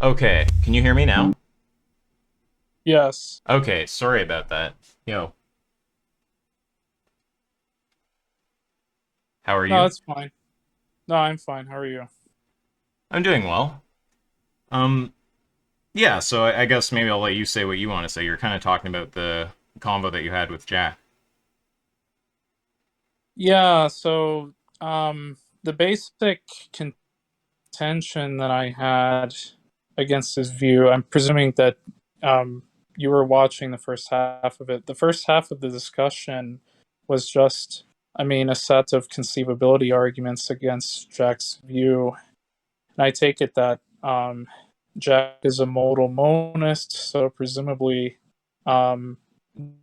Okay, can you hear me now? Yes. Okay, sorry about that. Yo, how are No, you? it's fine. No, I'm fine. How are you? I'm doing well. Um, yeah, so I guess maybe I'll let you say what you want to say. You're kind of talking about the convo that you had with Jack. Yeah, so the basic contention that I had against his view, I'm presuming that you were watching the first half of it. The first half of the discussion was just, a set of conceivability arguments against Jack's view. And I take it that Jack is a modal monist, so presumably um,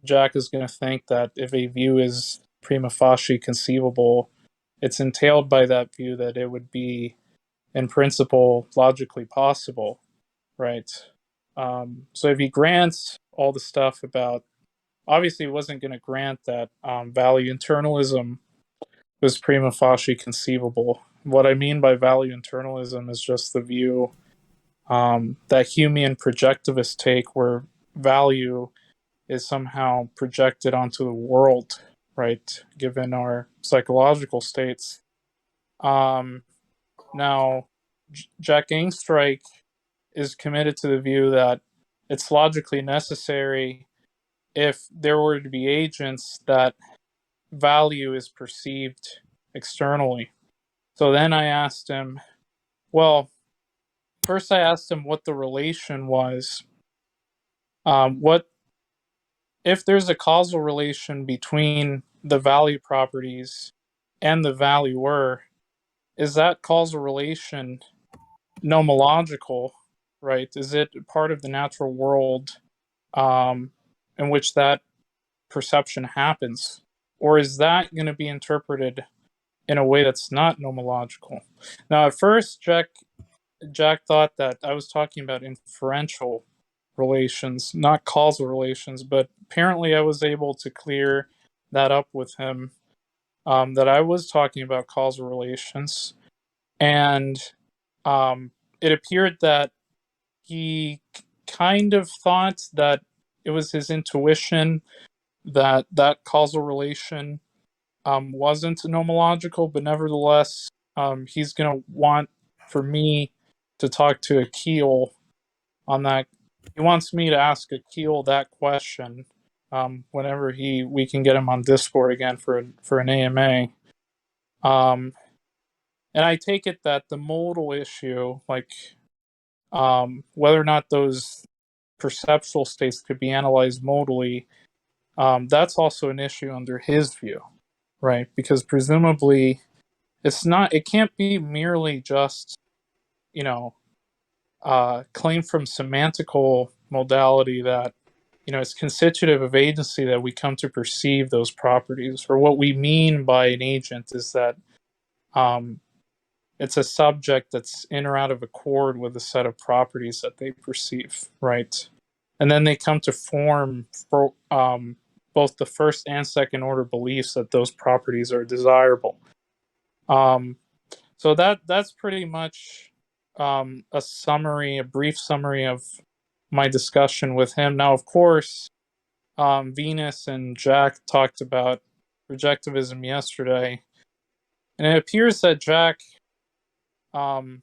Jack is going to think that if a view is prima facie conceivable, it's entailed by that view that it would be, in principle, logically possible, right? So if he grants all the stuff about, obviously, he wasn't going to grant that value internalism was prima facie conceivable. What I mean by value internalism is just the view that Humean projectivist take, where value is somehow projected onto the world, right? Given our psychological states. Um, Now, Jack Angstreich is committed to the view that it's logically necessary if there were to be agents that value is perceived externally. So then I asked him, well, first I asked him what the relation was. What if there's a causal relation between the value properties and the valuer, is that causal relation nomological, right? Is it part of the natural world um, in which that perception happens? Or is that going to be interpreted in a way that's not nomological? Now, at first, Jack thought that I was talking about inferential relations, not causal relations, but apparently I was able to clear that up with him, that I was talking about causal relations. And um, it appeared that he kind of thought that it was his intuition that that causal relation wasn't nomological, but nevertheless, he's going to want for me to talk to Akil on that. He wants me to ask Akil that question whenever we can get him on Discord again for an AMA. Um, and I take it that the modal issue, like whether or not those perceptual states could be analyzed modally, that's also an issue under his view, right? Because presumably it can't be merely just, you know, claim from semantical modality that, it's constitutive of agency that we come to perceive those properties. Or what we mean by an agent is that um, it's a subject that's in or out of accord with a set of properties that they perceive, right? And then they come to form for, both the first and second order beliefs that those properties are desirable. Um, so that's pretty much a brief summary of my discussion with him. Now, of course, Venus and Jack talked about projectivism yesterday, and it appears that Jack um,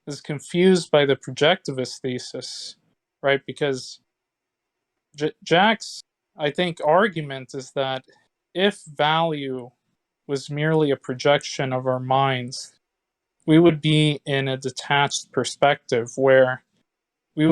is confused by the projectivist thesis, right? Because Jack's, I think, argument is that if value was merely a projection of our minds, we would be in a detached perspective where we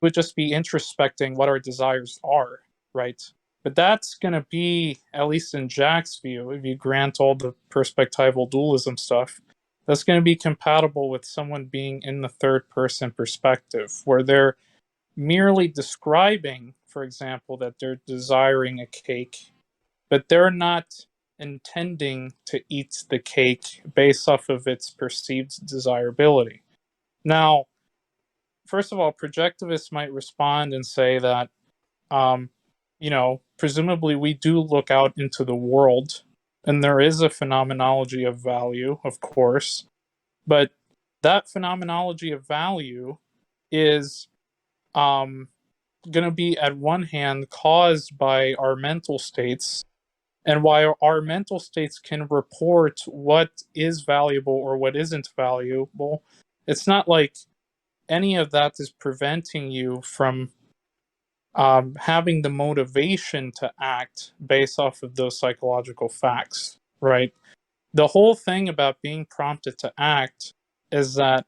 would just be introspecting what our desires are, right? But that's going to be, at least in Jack's view, if you grant all the perspectival dualism stuff, that's going to be compatible with someone being in the third person perspective, where they're merely describing, for example, that they're desiring a cake, but they're not intending to eat the cake based off of its perceived desirability. Now, first of all, projectivists might respond and say that, presumably we do look out into the world and there is a phenomenology of value, of course, but that phenomenology of value is um, going to be, at one hand, caused by our mental states. And while our mental states can report what is valuable or what isn't valuable, it's not like any of that is preventing you from having the motivation to act based off of those psychological facts, right? The whole thing about being prompted to act is that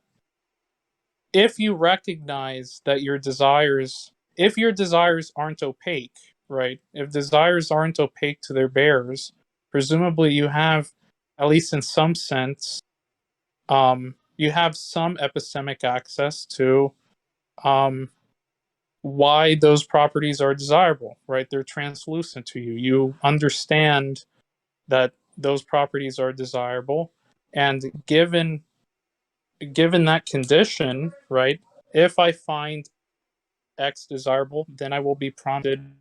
if you recognize that if your desires aren't opaque, right? If desires aren't opaque to their bearers, presumably you have, at least in some sense, you have some epistemic access to um, why those properties are desirable, right? They're translucent to you. You understand that those properties are desirable, and given that condition, right? If I find X desirable, then I will be prompted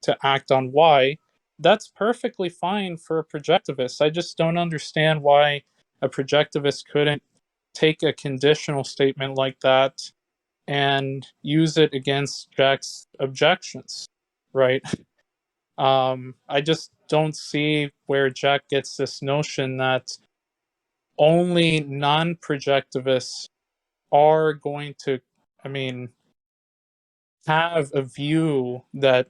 to act on Y. That's perfectly fine for a projectivist. I just don't understand why a projectivist couldn't take a conditional statement like that and use it against Jack's objections, right? I just don't see where Jack gets this notion that only non projectivists are going to, I mean, have a view that,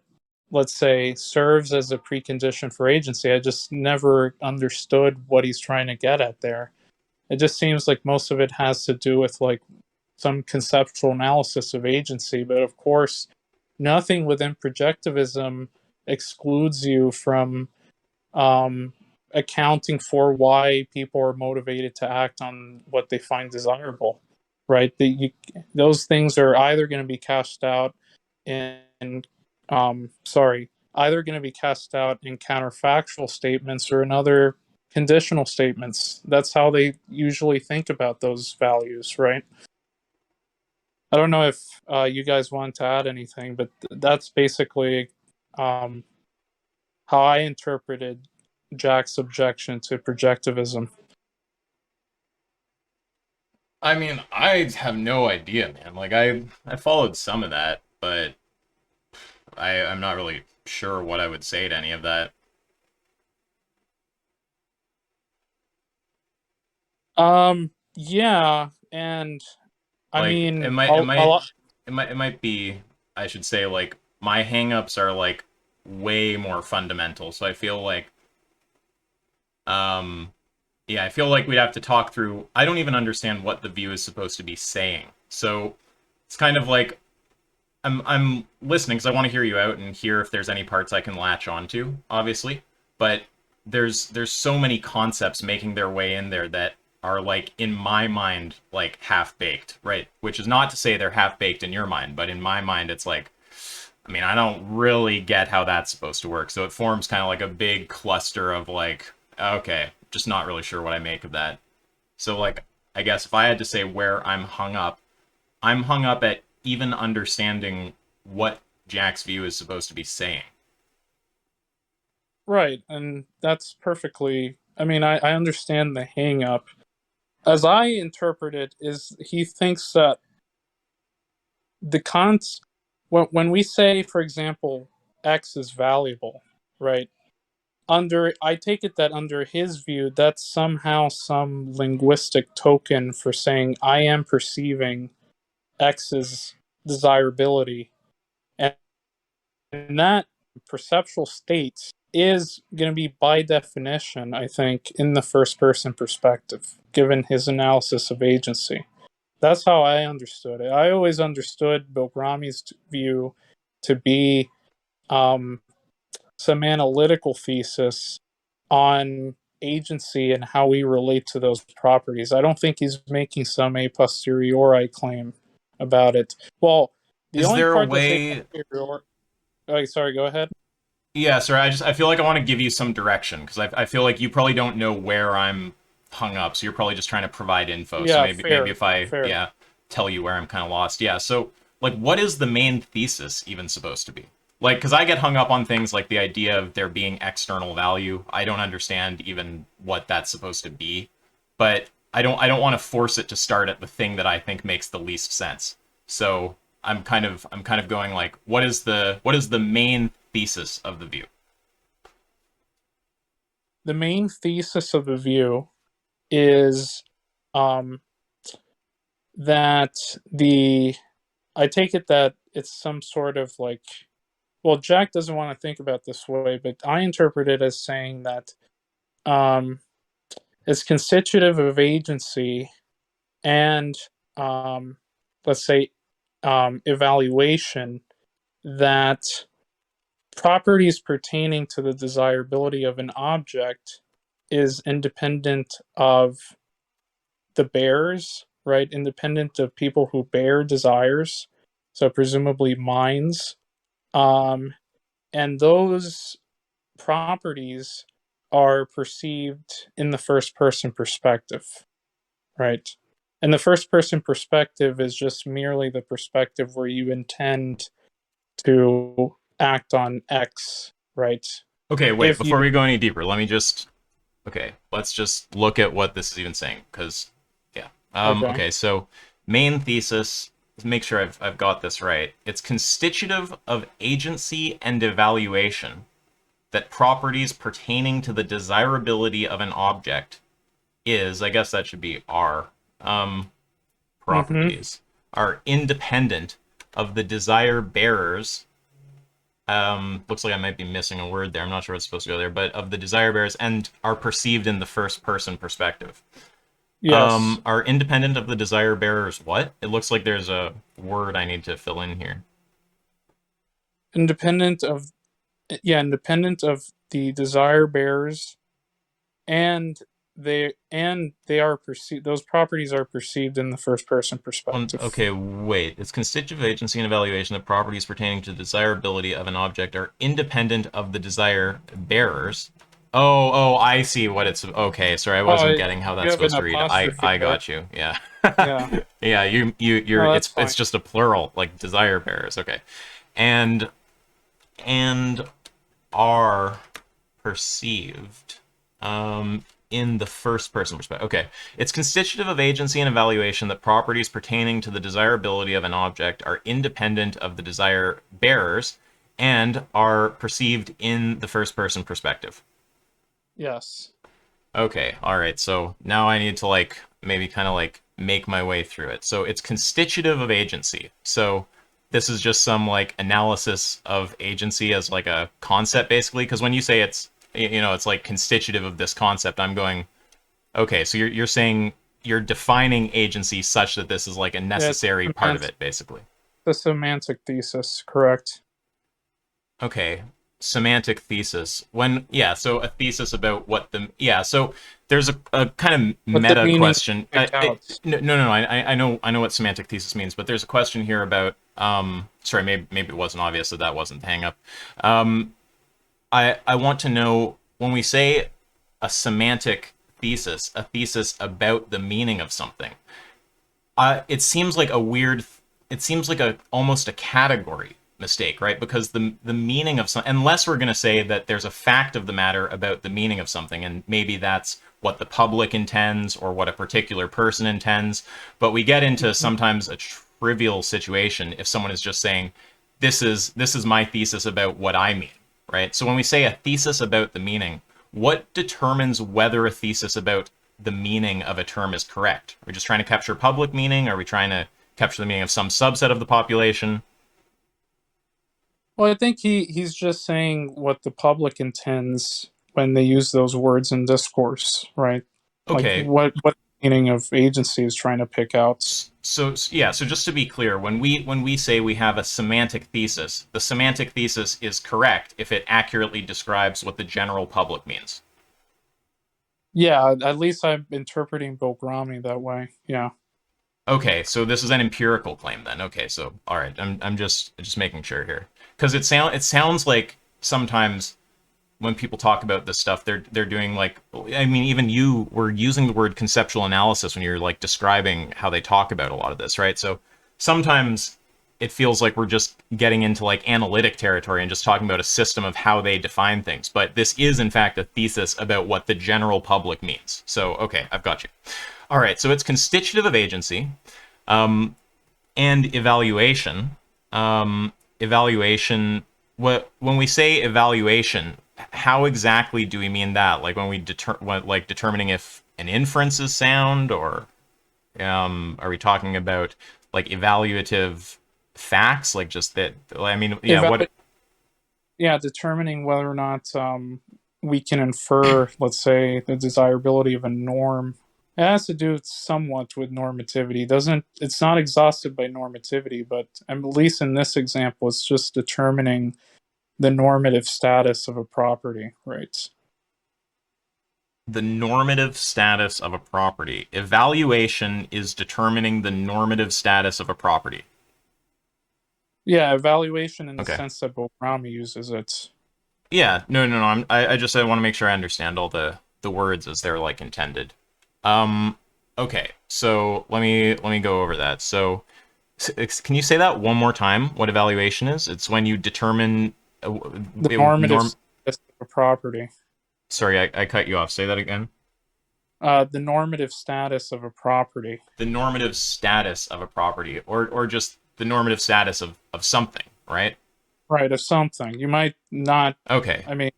let's say, serves as a precondition for agency. I just never understood what he's trying to get at there. It just seems like most of it has to do with like some conceptual analysis of agency, but of course, nothing within projectivism excludes you from um, accounting for why people are motivated to act on what they find desirable, right? Those things are either going to be cast out in, either going to be cast out in counterfactual statements or in other conditional statements. That's how they usually think about those values, right? I don't know if you guys want to add anything, but that's basically um, how I interpreted Jack's objection to projectivism. I mean, I have no idea, man. Like I followed some of that, but I'm not really sure what I would say to any of that. Yeah, and I Like it mean, might it might it might be, I should say, like my hangups are like way more fundamental. So I feel like um yeah, I feel like we'd have to talk through. I don't even understand what the view is supposed to be saying. So it's kind of like I'm listening because I want to hear you out and hear if there's any parts I can latch onto, obviously. But there's so many concepts making their way in there that are like in my mind like half baked, right? Which is not to say they're half baked in your mind, but in my mind it's like, I mean, I don't really get how that's supposed to work. So it forms kind of like a big cluster of like, okay, just not really sure what I make of that. So like I guess if I had to say where I'm hung up at even understanding what Jack's view is supposed to be saying. right, and that's perfectly. I mean, I understand the hang up. As I interpret it, is he thinks that the cons when we say, for example, X is valuable, right? Under I take it that under his view, that's somehow some linguistic token for saying I am perceiving X's desirability, and that perceptual state is going to be by definition, I think, in the first person perspective, given his analysis of agency. That's how I understood it. I always understood Bilgrami's view to be um, some analytical thesis on agency and how we relate to those properties. I don't think he's making some a posteriori claim about it. Well, the Is only there a part that's a way? posteriori. Oh, sorry. Go ahead. Yeah, sorry. I feel like I want to give you some direction because I feel like you probably don't know where I'm hung up, so you're probably just trying to provide info. So Yeah, maybe fair, if I fair. tell you where I'm kind of lost. Yeah. So like, what is the main thesis even supposed to be? Like, because I get hung up on things like the idea of there being external value. I don't understand even what that's supposed to be, but I don't want to force it to start at the thing that I think makes the least sense. So I'm kind of going like, what is the main thesis of the view? The main thesis of the view is um, that I take it that it's some sort of like, well, Jack doesn't want to think about this way, but I interpret it as saying that um, it's constitutive of agency and, um, let's say, evaluation, that properties pertaining to the desirability of an object is independent of the bearers, right? Independent of people who bear desires, so presumably minds. And those properties are perceived in the first person perspective, right? And the first person perspective is just merely the perspective where you intend to act on X, right? Okay, wait, If you, before we go any deeper, let's just look at what this is even saying, because, yeah. okay. Okay, so main thesis, make sure I've got this right. It's constitutive of agency and evaluation that properties pertaining to the desirability of an object is, I guess that should be are, Mm-hmm. properties, are independent of the desire bearers. Looks like I might be missing a word there. I'm not sure what's supposed to go there, but of the desire bearers and are perceived in the first person perspective. Yes. Are independent of the desire bearers what? It looks like there's a word I need to fill in here. Independent of, yeah, independent of the desire bearers, and they are perceived, those properties are perceived in the first person perspective. Okay, wait. It's constitutive agency and evaluation that properties pertaining to desirability of an object are independent of the desire bearers. Oh, I see what it's. Okay, sorry, I wasn't Oh, getting how you that's have an supposed to read. I apostrophe I there. got you. Yeah. Yeah. Yeah, you're Oh, that's it's fine. just a plural, like desire bearers. Okay. And and are perceived in the first person perspective. Okay. It's constitutive of agency and evaluation that properties pertaining to the desirability of an object are independent of the desire bearers and are perceived in the first person perspective. Yes. Okay, all right. So now I need to like maybe kind of like make my way through it. So it's constitutive of agency. So this is just some like analysis of agency as like a concept basically, because when you say it's it's like constitutive of this concept, I'm going, okay, so you're saying you're defining agency such that this is like a Yeah, it's necessary part of semantic, it basically. the semantic thesis, correct? Okay, semantic thesis. So a thesis about what the so there's a kind of What the meta meaning question. picked out. No. I know what semantic thesis means, but there's a question here about sorry, maybe it wasn't obvious that wasn't the hang up. I want to know when we say a semantic thesis, a thesis about the meaning of something. It seems like a weird. It seems like a almost a category mistake, right? Because the meaning of some, unless we're going to say that there's a fact of the matter about the meaning of something, and maybe that's what the public intends or what a particular person intends. But we get into sometimes a trivial situation if someone is just saying, "This is my thesis about what I mean," right? So when we say a thesis about the meaning, what determines whether a thesis about the meaning of a term is correct? Are we just trying to capture public meaning? Are we trying to capture the meaning of some subset of the population? Well, I think he's just saying what the public intends when they use those words in discourse, right? Like Okay, what meaning of agency is trying to pick out. so just to be clear, when we say we have a semantic thesis, the semantic thesis is correct if it accurately describes what the general public means. Yeah, at least I'm interpreting Bilgramian that way. Yeah. Okay, so this is an empirical claim then. Okay, so all right, I'm just making sure here because it sounds like sometimes when people talk about this stuff, they're doing like, I mean, even you were using the word conceptual analysis when you're like describing how they talk about a lot of this, right? So sometimes it feels like we're just getting into like analytic territory and just talking about a system of how they define things. But this is in fact a thesis about what the general public means. So okay, I've got you. All right, so it's constitutive of agency, um, and evaluation. Evaluation. When we say evaluation, how exactly do we mean that? Like when we determining if an inference is sound, or are we talking about like evaluative facts, like just that? I mean, yeah. Evaluate, yeah, determining whether or not we can infer, let's say, the desirability of a norm. It has to do somewhat with normativity. Doesn't It's not exhausted by normativity, but at least in this example, it's just determining the normative status of a property, right? The normative status of a property. Evaluation is determining the normative status of a property. Yeah, evaluation in the Okay. sense that Bilgramian uses it. Yeah, no. I want to make sure I understand all the words as they're like intended. Um, okay, so let me go over that. So, can you say that one more time? What evaluation is? It's when you determine The normative norm. status of a property. Sorry, I cut you off. Say that again. The normative status of a property. The normative status of a property, or just the normative status of something, right? Right, of something. You might not, Okay. I mean,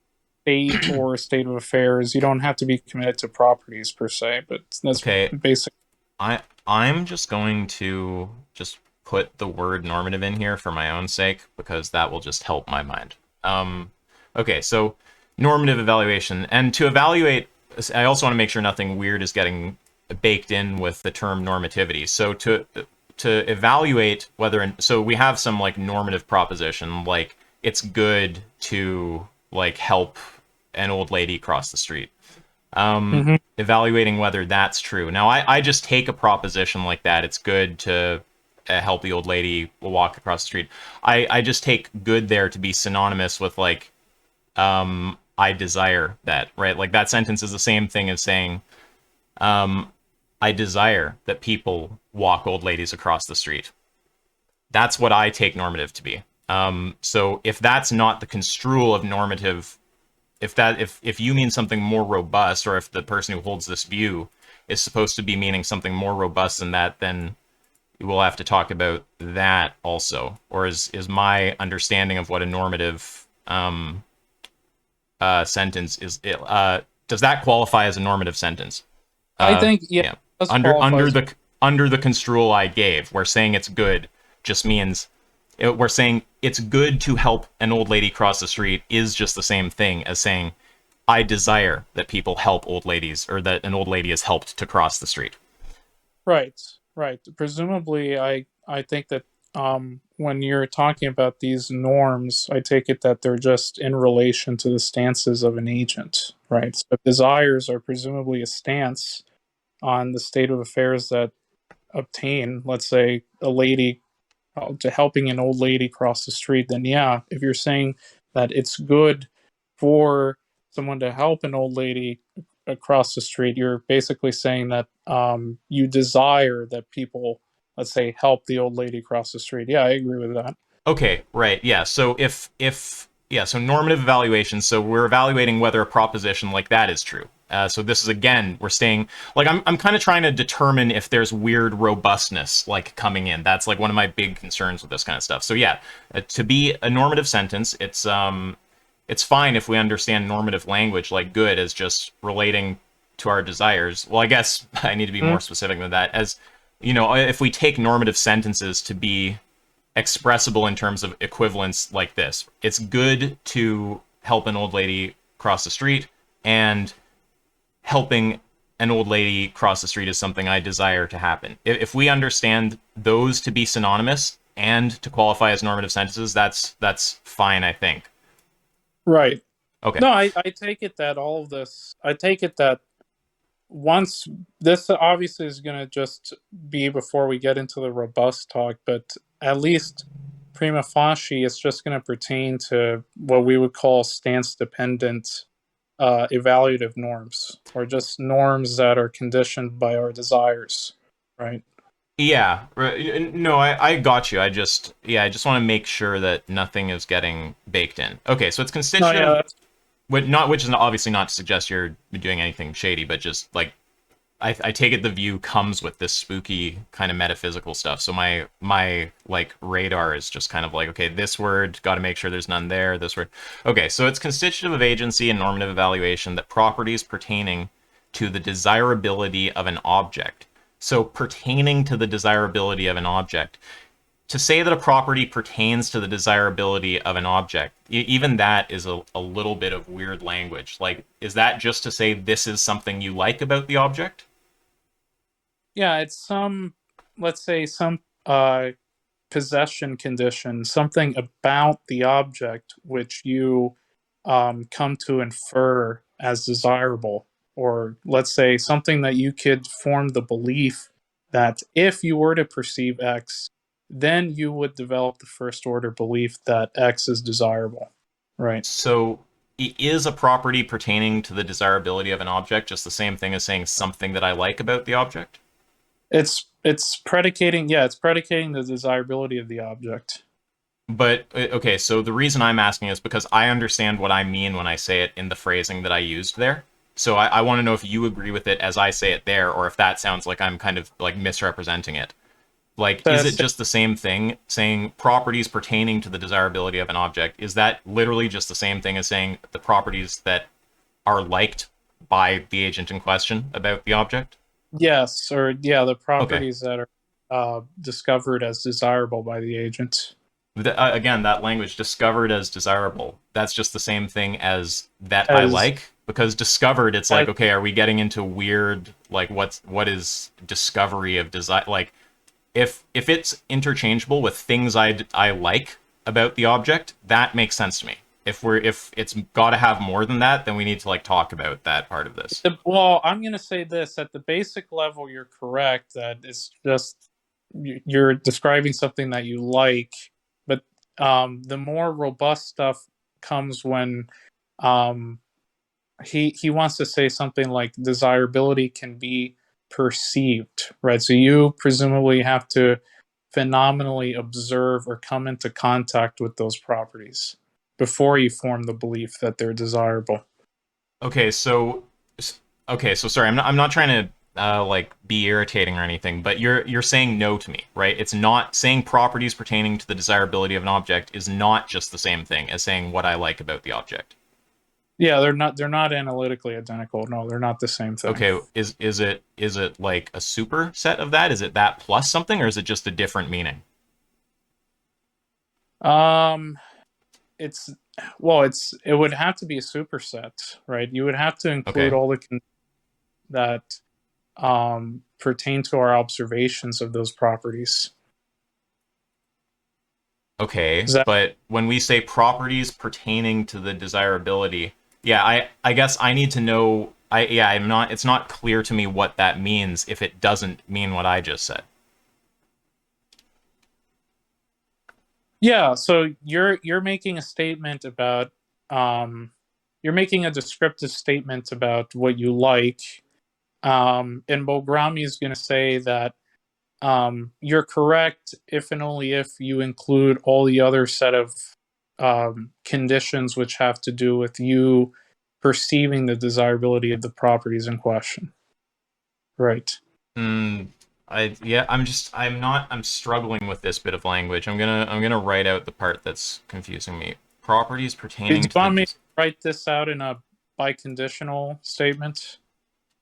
state or state of affairs. You don't have to be committed to properties per se, but that's Okay. basic. I'm just going to just put the word normative in here for my own sake, because that will just help my mind. Okay, so normative evaluation. And to evaluate, I also want to make sure nothing weird is getting baked in with the term normativity. So to evaluate whether, so we have some like normative proposition, like it's good to like help an old lady cross the street. Hmm. Evaluating whether that's true. Now, I just take a proposition like that. It's good to help the old lady walk across the street. I just take good there to be synonymous with like, I desire that, right? Like that sentence is the same thing as saying, I desire that people walk old ladies across the street. That's what I take normative to be. So if that's not the construal of normative, if you mean something more robust, or if the person who holds this view is supposed to be meaning something more robust than that, then we'll have to talk about that also. Or is my understanding of what a normative sentence is, does that qualify as a normative sentence? I think, yeah, Yeah. this Under qualifies. the construal I gave, where saying it's good just means, we're saying it's good to help an old lady cross the street is just the same thing as saying I desire that people help old ladies, or that an old lady is helped to cross the street. Right, right. Presumably, I think that when you're talking about these norms, I take it that they're just in relation to the stances of an agent, right? So desires are presumably a stance on the state of affairs that obtain, let's say, a lady to helping an old lady cross the street, then yeah, if you're saying that it's good for someone to help an old lady across the street, you're basically saying that you desire that people, let's say, help the old lady cross the street. Yeah, I agree with that. Okay, right. Yeah. So if yeah, so normative evaluation. So we're evaluating whether a proposition like that is true. So this is, again, we're staying like, I'm kind of trying to determine if there's weird robustness like coming in. That's like one of my big concerns with this kind of stuff. So yeah, to be a normative sentence, it's fine if we understand normative language like good as just relating to our desires. Well, I guess I need to be Mm, more specific than that. As you know, if we take normative sentences to be expressible in terms of equivalence like this. It's good to help an old lady cross the street, and helping an old lady cross the street is something I desire to happen. If we understand those to be synonymous and to qualify as normative sentences, that's fine, I think. right. Okay. No, I take it that all of this, I take it that once this obviously is going to just be before we get into the robust talk, but at least prima facie, it's just going to pertain to what we would call stance dependent evaluative norms, or just norms that are conditioned by our desires, right? Yeah, no, I got you. I just want to make sure that nothing is getting baked in. Okay, so it's No, yeah, constitutive, which is obviously not to suggest you're doing anything shady, but just like I take it the view comes with this spooky kind of metaphysical stuff. So my like radar is just kind of like, okay, this word, got to make sure there's none there. This word, okay. So it's constitutive of agency and normative evaluation that properties pertaining to the desirability of an object. So pertaining to the desirability of an object, to say that a property pertains to the desirability of an object, even that is a little bit of weird language. Like, is that just to say this is something you like about the object? Yeah, it's some, let's say, some possession condition, something about the object which you come to infer as desirable, or let's say something that you could form the belief that if you were to perceive X, then you would develop the first order belief that X is desirable, right? So, is a property pertaining to the desirability of an object just the same thing as saying something that I like about the object? It's predicating, yeah, it's predicating the desirability of the object. But okay, so the reason I'm asking is because I understand what I mean when I say it in the phrasing that I used there. So I want to know if you agree with it as I say it there, or if that sounds like I'm kind of like misrepresenting it. Like, is it The just the same thing saying properties pertaining to the desirability of an object? Is that literally just the same thing as saying the properties that are liked by the agent in question about the object? Yes, or yeah, the Okay. properties that are discovered as desirable by the agent. Again, that language discovered as desirable. That's just the same thing as that I As, like, because discovered, it's as like, okay, are we getting into weird, like, what is discovery of desire? Like, if it's interchangeable with things I like about the object, that makes sense to me. If it's got to have more than that, then we need to like talk about that part of this. well, I'm going to say this at the basic level. You're correct that it's just you're describing something that you like, but the more robust stuff comes when um, he wants to say something like desirability can be perceived, right? So you presumably have to phenomenally observe or come into contact with those properties before you form the belief that they're desirable. Okay, so okay, so sorry, I'm not trying to like be irritating or anything, but you're saying no to me, right? It's not saying properties pertaining to the desirability of an object is not just the same thing as saying what I like about the object. Yeah, they're not analytically identical. No, they're not the same thing. Okay, is it like a superset of that? Is it that plus something, or is it just a different meaning? Um, it's well, it would have to be a superset, right? You would have to include Okay, all the that pertain to our observations of those properties. okay, Is that but when we say properties pertaining to the desirability, yeah, I guess I need to know. I'm not. It's not clear to me what that means if it doesn't mean what I just said. yeah? So you're making a statement about um, you're making a descriptive statement about what you like, and Bogrami is going to say that you're correct if and only if you include all the other set of conditions which have to do with you perceiving the desirability of the properties in question. Right. Hmm. I'm struggling with this bit of language. I'm gonna write out the part that's confusing me. Properties Do you pertaining to want me to write this out in a biconditional statement?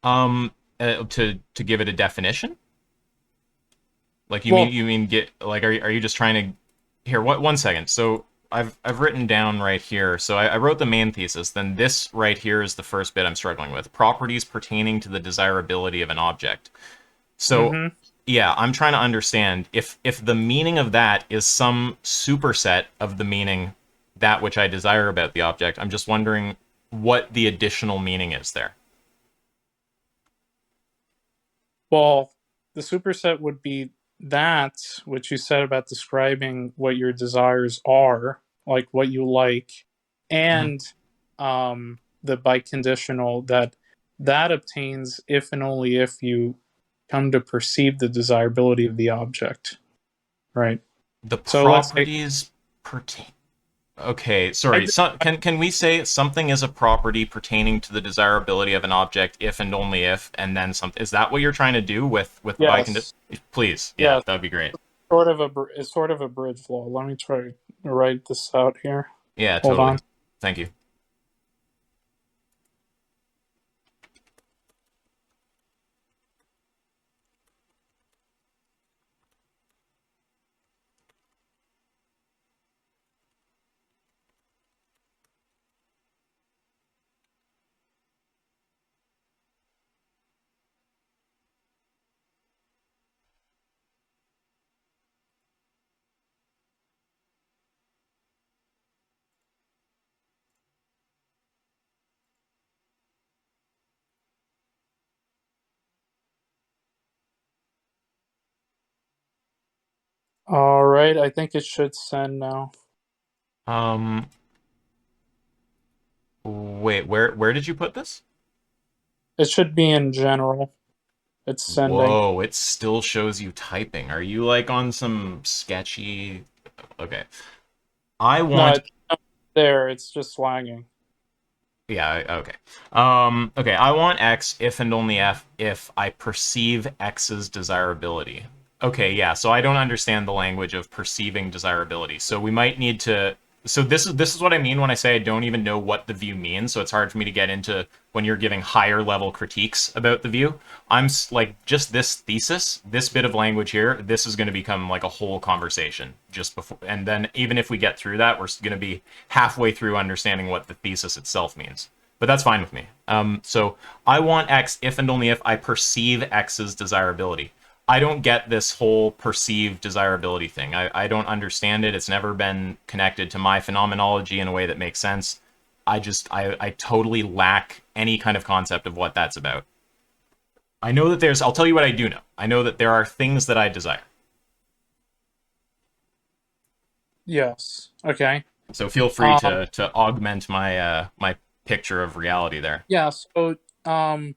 um to give it a definition. Like Well, you mean get like are you just trying to here what 1 second. So I've written down right here. So I wrote the main thesis. Then this right here is the first bit I'm struggling with. Properties pertaining to the desirability of an object. So mm-hmm. yeah, I'm trying to understand if the meaning of that is some superset of the meaning that which I desire about the object. I'm just wondering what the additional meaning is there. Well, the superset would be that which you said about describing what your desires are, like what you like, Mhm. and the biconditional that obtains if and only if you come to perceive the desirability of the object, right? The So let's say, properties pertain. Okay, I sorry. just, Can we say something is a property pertaining to the desirability of an object if and only if, and then something? Is that what you're trying to do with by condition? yes, Please, yeah, yes, that'd be great. it's sort of a bridge law. Let me try to write this out here. Yeah, Hold totally. on. Thank you. All right, I think it should send now. Um, wait, where did you put this? It should be in general. It's sending. Whoa, it still shows you typing. Are you like on some sketchy? Okay. I No, want it's not there. It's just lagging. Yeah, okay. Okay, I want X if and only if I perceive X's desirability. Okay, yeah, so I don't understand the language of perceiving desirability. So we might need to so this is what I mean when I say I don't even know what the view means, so it's hard for me to get into when you're giving higher level critiques about the view. Like just this thesis, this bit of language here, this is going to become like a whole conversation just before, and then even if we get through that, we're going to be halfway through understanding what the thesis itself means. But that's fine with me. So I want X if and only if I perceive X's desirability. I don't get this whole perceived desirability thing. I don't understand it. It's never been connected to my phenomenology in a way that makes sense. I totally lack any kind of concept of what that's about. I know that I'll tell you what I do know. I know that there are things that I desire. Yes. Okay. So feel free Um. to augment my picture of reality there. Yeah. So, um,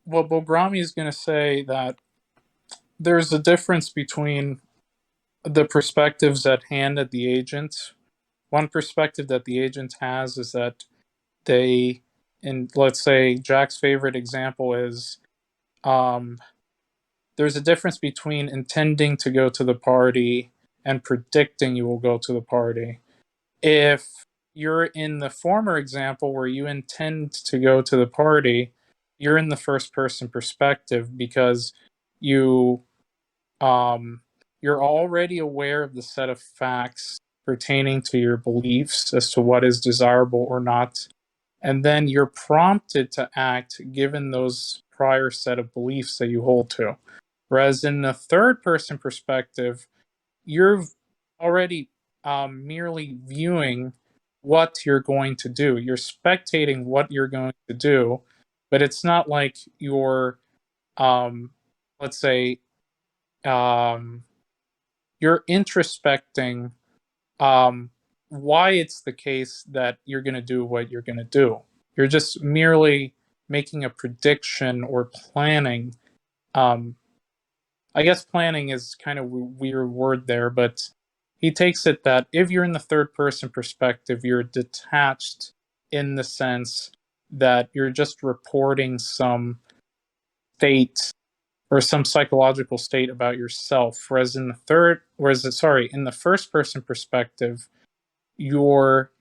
well, Bilgramian is going to say that there's a difference between the perspectives at hand at the agent. One perspective that the agent has is that they, and let's say Jack's favorite example is, um, there's a difference between intending to go to the party and predicting you will go to the party. If you're in the former example where you intend to go to the party, you're in the first person perspective because you um, you're already aware of the set of facts pertaining to your beliefs as to what is desirable or not, and then you're prompted to act given those prior set of beliefs that you hold to. Whereas in the third person perspective, you're already merely viewing what you're going to do. You're spectating what you're going to do, but it's not like you're, um, let's say, um, you're introspecting um, why it's the case that you're going to do what you're going to do. You're just merely making a prediction or planning. Um, I guess planning is kind of a weird word there, but he takes it that if you're in the third person perspective, you're detached in the sense that you're just reporting some state or some psychological state about yourself. In the first person perspective, you're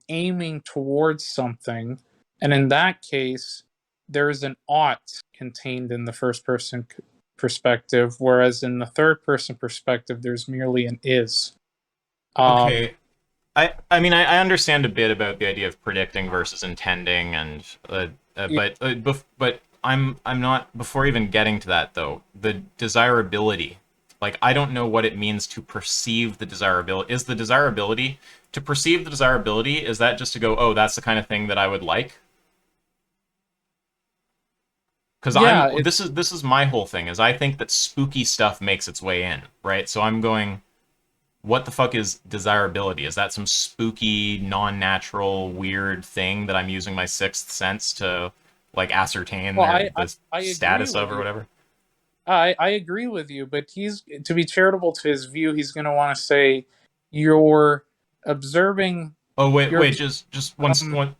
aiming towards something, and in that case, there is an ought contained in the first person perspective, whereas in the third person perspective, there's merely an is. Um, Okay, I mean I understand a bit about the idea of predicting versus intending and but I'm not before even getting to that though. The desirability, like I don't know what it means to perceive the desirability. Is the desirability to perceive the desirability? Is that just to go, oh, that's the kind of thing that I would like? Because yeah, it, this is my whole thing is I think that spooky stuff makes its way in, right? So I'm going what the fuck is desirability? Is that some spooky, non-natural, weird thing that I'm using my sixth sense to like ascertain well, the I agree status of with or you. whatever? I agree with you, but he's to be charitable to his view. He's going to want to say you're observing. Oh wait, You're wait, just one, one.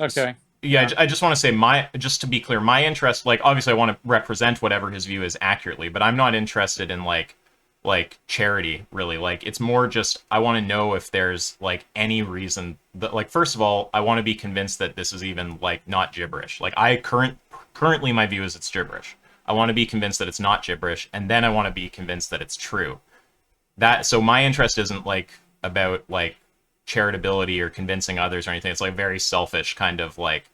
okay. Yeah, Yeah. I just want to say just to be clear, my interest, like, obviously I want to represent whatever his view is accurately, but I'm not interested in like charity, really. Like, it's more just I want to know if there's like any reason that, like, first of all, I want to be convinced that this is even like not gibberish. Like, currently my view is it's gibberish. I want to be convinced that it's not gibberish, and then I want to be convinced that it's true. So my interest isn't like about like charitability or convincing others or anything. It's like very selfish kind of like,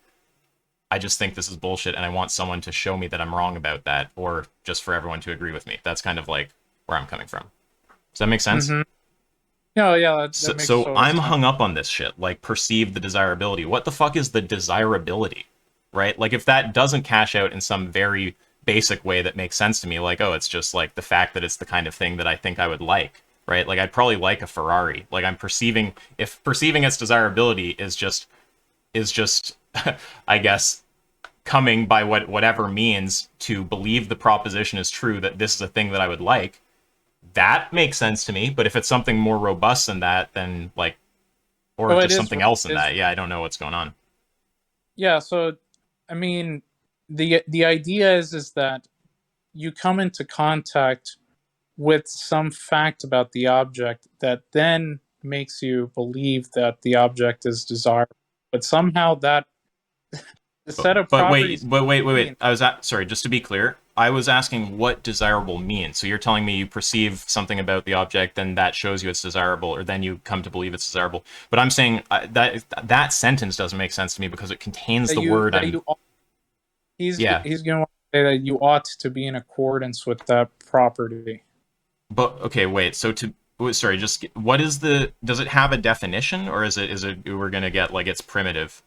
I just think this is bullshit and I want someone to show me that I'm wrong about that, or just for everyone to agree with me. That's kind of like where I'm coming from. Does that make sense? Mm-hmm. Yeah, yeah, that makes So total I'm sense. hung up on this shit, like perceive the desirability. What the fuck is the desirability, right? Like, if that doesn't cash out in some very basic way that makes sense to me, like, oh, it's just like the fact that it's the kind of thing that I think I would like, right? Like, I'd probably like a Ferrari. Like, if perceiving its desirability is just I guess coming by whatever means to believe the proposition is true that this is a thing that I would like, that makes sense to me. But if it's something more robust than that, then like, or Oh, it just is. something else than It is. that, yeah, I don't know what's going on. Yeah. So, I mean, the idea is that you come into contact with some fact about the object that then makes you believe that the object is desirable, but somehow that the set of But wait, properties wait. mean. Sorry, just to be clear, I was asking what desirable means. So you're telling me you perceive something about the object, then that shows you it's desirable, or then you come to believe it's desirable. But I'm saying that sentence doesn't make sense to me because it contains that the you word that I'm. you Yeah, he's going to say that you ought to be in accordance with that property. but okay, wait. So sorry, just what is the? Does it have a definition, or is it we're gonna get like it's primitive?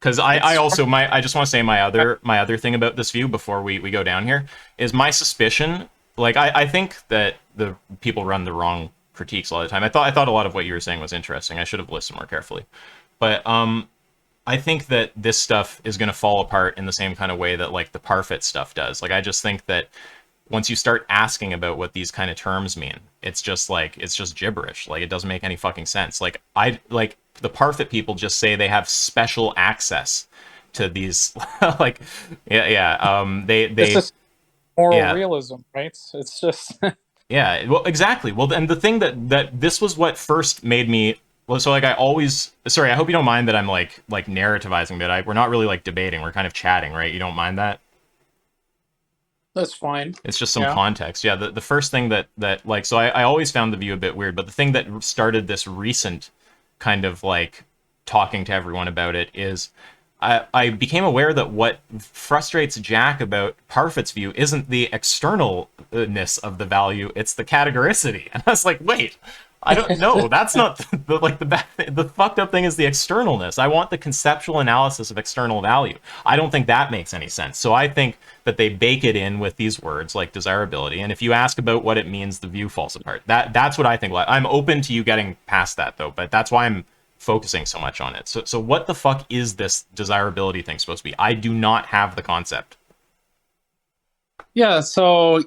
Because I It's also I just want to say my other thing about this view before we go down here is my suspicion. Like, I think that the people run the wrong critiques a lot of the time. I thought a lot of what you were saying was interesting. I should have listened more carefully. But I think that this stuff is going to fall apart in the same kind of way that like the Parfit stuff does. Like, I just think that once you start asking about what these kind of terms mean, it's just gibberish. Like, it doesn't make any fucking sense. Like, the Parfit people just say they have special access to these like, yeah. this They is moral yeah. realism, right? It's just Yeah, well, exactly. Well, and the thing that this was what first made me. Well, so like I always. Sorry, I hope you don't mind that I'm like narrativizing that. We're not really like debating. We're kind of chatting, right? You don't mind that? that's fine. It's just some Yeah. context. Yeah, the first thing that like, so I always found the view a bit weird, but the thing that started this recent kind of like talking to everyone about it is I became aware that what frustrates Jack about Parfit's view isn't the externalness of the value, it's the categoricity. And I was like, wait, I don't know. That's not the fucked up thing is the externalness. I want the conceptual analysis of external value. I don't think that makes any sense. So I think that they bake it in with these words like desirability. And if you ask about what it means, the view falls apart. That's what I think. I'm open to you getting past that though, but that's why I'm focusing so much on it. So what the fuck is this desirability thing supposed to be? I do not have the concept. Yeah, so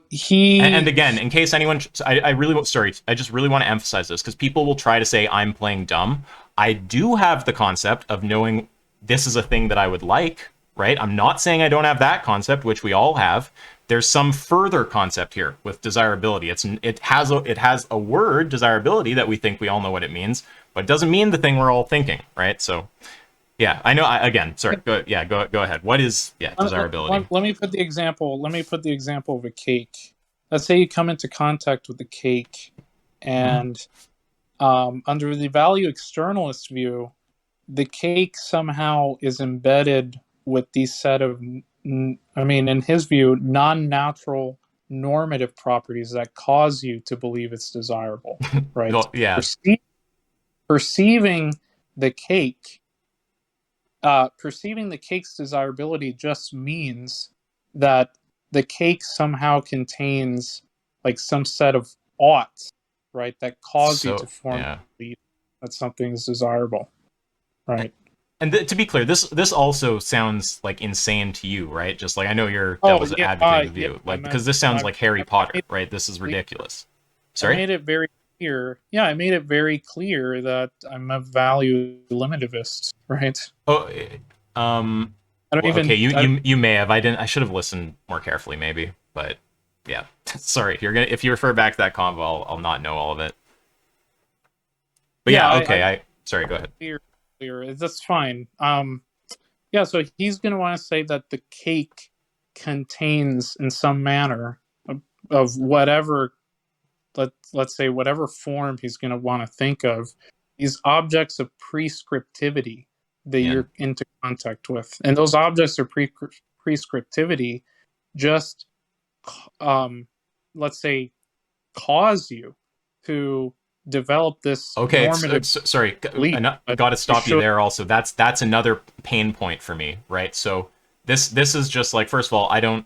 And he again, in case anyone, I really, sorry, I just really want to emphasize this because people will try to say I'm playing dumb. I do have the concept of knowing this is a thing that I would like, right? I'm not saying I don't have that concept, which we all have. There's some further concept here with desirability. It has a word, desirability, that we think we all know what it means, but it doesn't mean the thing we're all thinking, right? So yeah, I know. Again, sorry. Go ahead. What is desirability? let me put the example. Let me put the example of a cake. Let's say you come into contact with the cake, Mhm. and under the value externalist view, the cake somehow is embedded with these set of, I mean, in his view, non-natural normative properties that cause you to believe it's desirable, right? Well, yeah. Perceiving the cake, perceiving the cake's desirability just means that the cake somehow contains like some set of oughts, right, that cause you to So form yeah. belief that something is desirable, right? And to be clear, this also sounds like insane to you, right? Just like I know you're Oh devil's yeah, advocating the yeah. view, like because this sounds like Harry I Potter, made right? This is it, ridiculous. I Sorry. made it very clear. Yeah, I made it very clear that I'm a value limitivist, right? Oh, I don't well, okay, even. you may have. I didn't. I should have listened more carefully, maybe. But yeah, sorry. If you refer back to that convo, I'll not know all of it. But Yeah, yeah, I okay. Sorry. Go ahead. clear. That's fine. Yeah, so he's going to want to say that the cake contains, in some manner, of whatever, let's say, whatever form he's going to want to think of, these objects of prescriptivity that Yeah. you're into contact with. And those objects of prescriptivity just, um, let's say, cause you to develop this Okay, normative sorry, belief I that got to you stop you should. there. Also, that's another pain point for me, right? So this is just like, first of all, I don't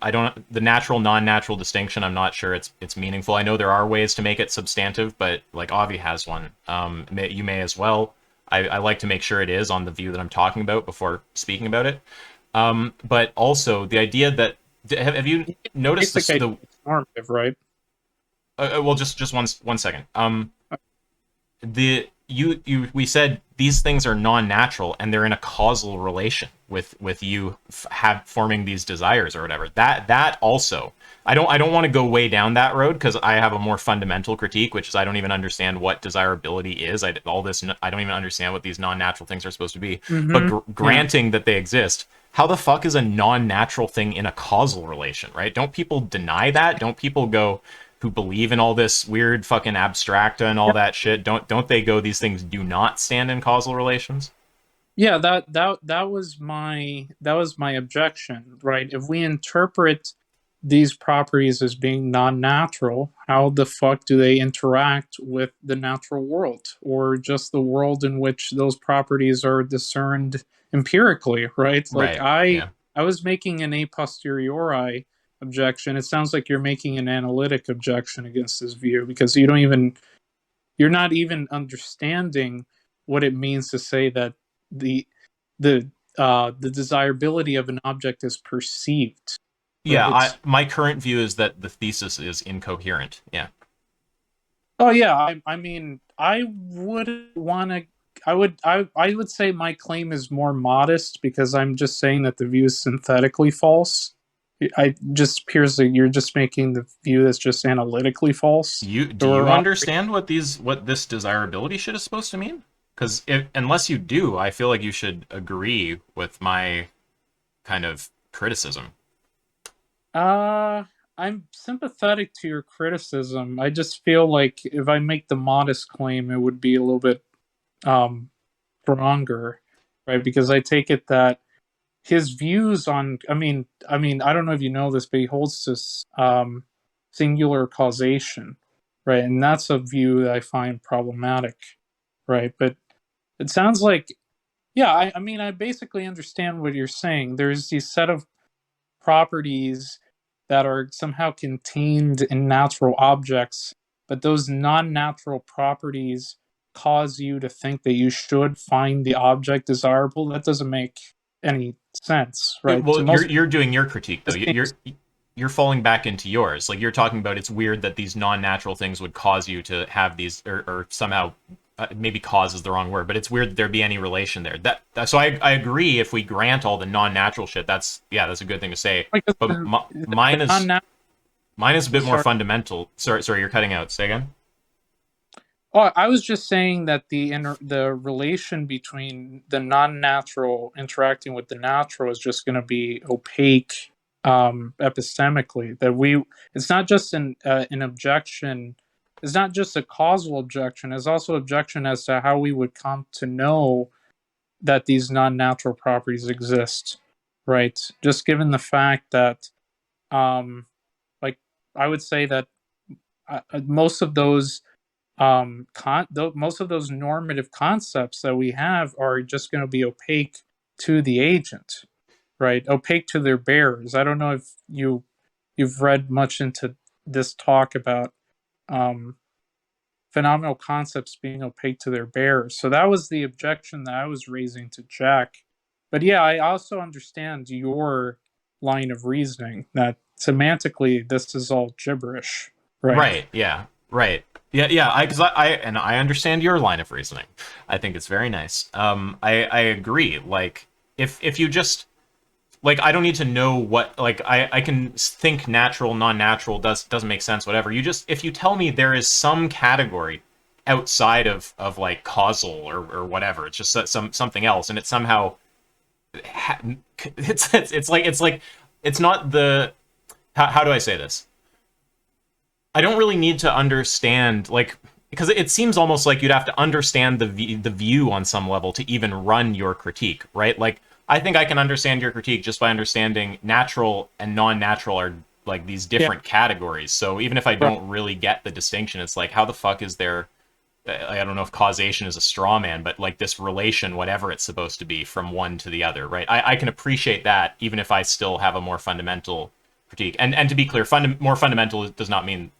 the natural non-natural distinction. I'm not sure it's meaningful. I know there are ways to make it substantive, but like Avi has one. You may as well. I like to make sure it is on the view that I'm talking about before speaking about it. But also the idea that have you noticed Basic idea the is normative, right? well, just one second. The you we said these things are non-natural and they're in a causal relation with you have forming these desires or whatever. That also, I don't want to go way down that road because I have a more fundamental critique, which is I don't even understand what desirability is. I don't even understand what these non-natural things are supposed to be. But Mm-hmm. Yeah. granting that they exist, how the fuck is a non-natural thing in a causal relation, right? Don't people deny that? Don't people go, who believe in all this weird fucking abstracta and all that shit, don't they go, these things do not stand in causal relations? Yeah, that was my objection, right? If we interpret these properties as being non-natural, how the fuck do they interact with the natural world or just the world in which those properties are discerned empirically, right? Like Right. I Yeah. I was making an a posteriori objection. It sounds like you're making an analytic objection against this view because you're not even understanding what it means to say that the the the desirability of an object is perceived, Yeah, I right? my current view is that the thesis is incoherent. Yeah. Oh yeah, I mean, I would want to. I would say my claim is more modest because I'm just saying that the view is synthetically false. I just appears that you're just making the view that's just analytically false. You So do we're you operating. understand what this desirability shit is supposed to mean? Because unless you do, I feel like you should agree with my kind of criticism. Uh, I'm sympathetic to your criticism. I just feel like if I make the modest claim, it would be a little bit um stronger, right? Because I take it that his views on, I don't know if you know this, but he holds this singular causation, right? And that's a view that I find problematic, right? But it sounds like, yeah, I basically understand what you're saying. There's these set of properties that are somehow contained in natural objects, but those non natural properties cause you to think that you should find the object desirable. That doesn't make any sense, right? To Well, most people, you're doing your critique though. this seems, You're falling back into yours. Like you're talking about, it's weird that these non-natural things would cause you to have these, or somehow, maybe cause is the wrong word, but it's weird that there be any relation there. So I agree. If we grant all the non-natural shit, that's a good thing to say. because But the non natural. mine is a bit more Sorry. fundamental. Sorry, you're cutting out. Say again. Oh, I was just saying that the relation between the non-natural interacting with the natural is just going to be opaque epistemically. It's not just an objection. It's not just a causal objection. It's also objection as to how we would come to know that these non-natural properties exist, right? Just given the fact that, um, like, I would say that most of those most of those normative concepts that we have are just going to be opaque to the agent, right? Opaque to their bearers. I don't know if you've read much into this talk about um, phenomenal concepts being opaque to their bearers. So that was the objection that I was raising to Jack. But yeah, I also understand your line of reasoning that semantically this is all gibberish, right? Right. Yeah. Right. Yeah. I understand your line of reasoning. I think it's very nice. I agree. Like, if you just like, I don't need to know what, like, I can think natural, non-natural doesn't make sense, whatever. You just, if you tell me there is some category outside of like causal or whatever, it's just something else, and it somehow it's like it's not the how do I say this? I don't really need to understand, like, because it seems almost like you'd have to understand the view on some level to even run your critique, right? Like, I think I can understand your critique just by understanding natural and non-natural are like these Yeah, different categories. So even if I right. don't really get the distinction, it's like, how the fuck is there, I don't know if causation is a straw man, but like this relation, whatever it's supposed to be, from one to the other, right? I can appreciate that even if I still have a more fundamental critique. And to be clear, more fundamental does not mean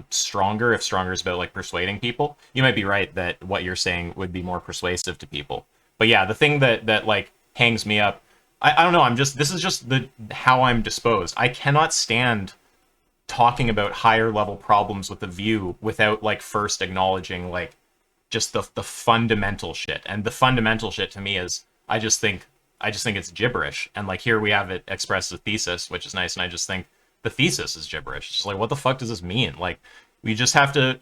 stronger. If stronger is about like persuading people, you might be right that what you're saying would be more persuasive to people. But yeah, the thing that like hangs me up, I don't know. This is just the how I'm disposed. I cannot stand talking about higher level problems with a view without like first acknowledging like just the fundamental shit. And the fundamental shit to me is I just think it's gibberish. And like here we have it expressed as a thesis, which is nice, and I just think the thesis is gibberish. It's just like, what the fuck does this mean? Like, you just have to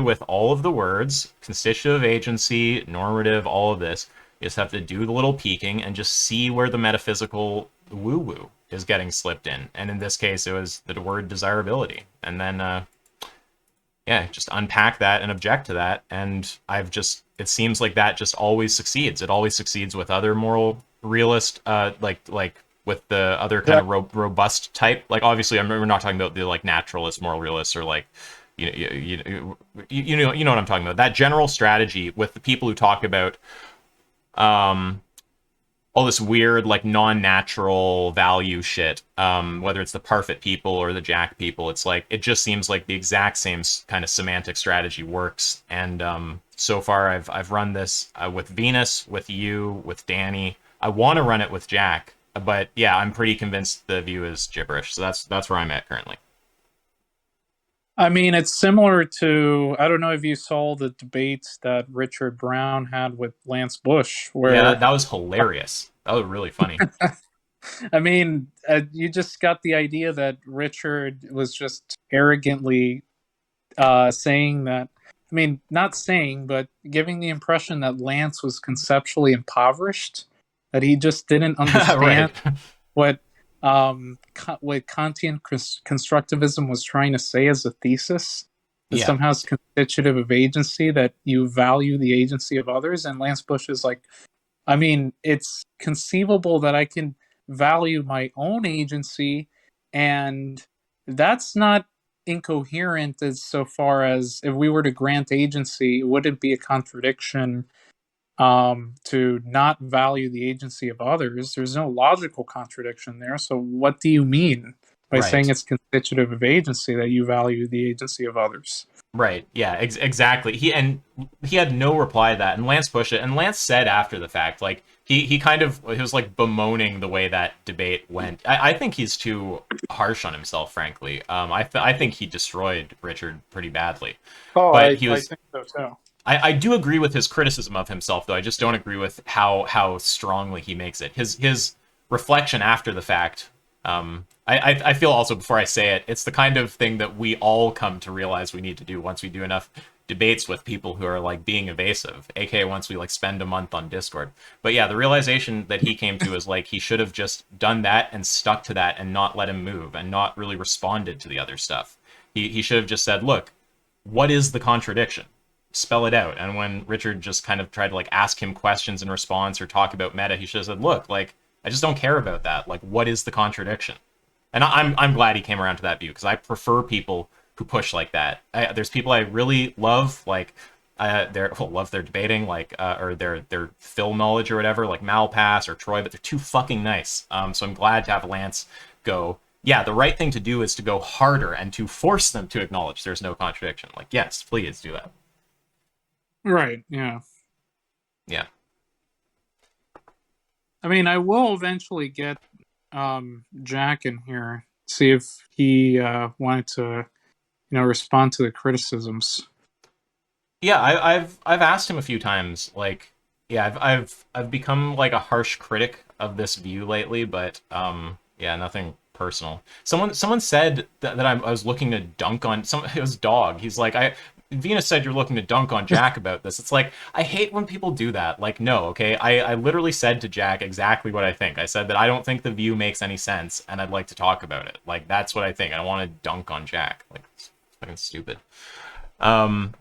with all of the words, constitutive agency, normative, all of this, you just have to do the little peeking and just see where the metaphysical woo woo is getting slipped in. And in this case, it was the word desirability. And then yeah, just unpack that and object to that. And it seems like that just always succeeds. It always succeeds with other moral realist, like with the other kind of Exactly. robust type. Like, obviously, we're not talking about the like naturalist moral realists, or like, you know what I'm talking about. That general strategy with the people who talk about um all this weird like non-natural value shit, whether it's the Parfit people or the Jack people. It's like, it just seems like the exact same kind of semantic strategy works. And so far I've run this with Venus, with you, with Danny. I want to run it with Jack, but yeah, I'm pretty convinced the view is gibberish. So that's where I'm at currently. I mean, it's similar to, I don't know if you saw the debates that Richard Brown had with Lance Bush, Yeah, that, where, that was hilarious. That was really funny. I mean, you just got the idea that Richard was just arrogantly saying that, I mean, not saying, but giving the impression that Lance was conceptually impoverished, that he just didn't understand Right. what what Kantian constructivism was trying to say as a thesis, that Yeah. somehow it's constitutive of agency, that you value the agency of others. And Lance Bush is like, I mean, it's conceivable that I can value my own agency, and that's not incoherent as so far as if we were to grant agency, it wouldn't be a contradiction to not value the agency of others. There's no logical contradiction there. So, what do you mean by saying Right. it's constitutive of agency that you value the agency of others? Right. Yeah. Exactly. He had no reply to that, and Lance pushed it. And Lance said after the fact, like he kind of, he was like bemoaning the way that debate went. I think he's too harsh on himself, frankly. I think he destroyed Richard pretty badly. Oh, But he I was. think so too. I do agree with his criticism of himself, though. I just don't agree with how strongly he makes it. His reflection after the fact. I feel also, before I say it, it's the kind of thing that we all come to realize we need to do once we do enough debates with people who are like being evasive, aka once we like spend a month on Discord. But yeah, the realization that he came to is like he should have just done that and stuck to that and not let him move and not really responded to the other stuff. He should have just said, look, what is the contradiction? Spell it out. And when Richard just kind of tried to like ask him questions in response or talk about meta, he should have said, look, like, I just don't care about that. Like, what is the contradiction? And I'm glad he came around to that view, because I prefer people who push like that. There's people I really love, like love their debating, like or their film knowledge or whatever, like Malpass or Troy, but they're too fucking nice. So I'm glad to have Lance go, yeah, the right thing to do is to go harder and to force them to acknowledge there's no contradiction. Like, yes, please do that. Right. Yeah. Yeah. I mean, I will eventually get Jack in here, see if he wanted to, respond to the criticisms. Yeah, I've asked him a few times. Like, yeah, I've become like a harsh critic of this view lately, but yeah, nothing personal. Someone said that I was looking to dunk on some. It was Dog. He's like, I Venus said you're looking to dunk on Jack about this. It's like I hate when people do that. Like, no, okay. I literally said to Jack exactly what I think. I said that I don't think the view makes any sense, and I'd like to talk about it. Like, that's what I think. I don't want to dunk on Jack. Like, it's fucking stupid. Um,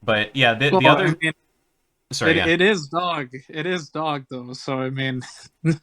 but yeah, Well, the I other. mean, Sorry, yeah. it is dog. It is dog though. So I mean,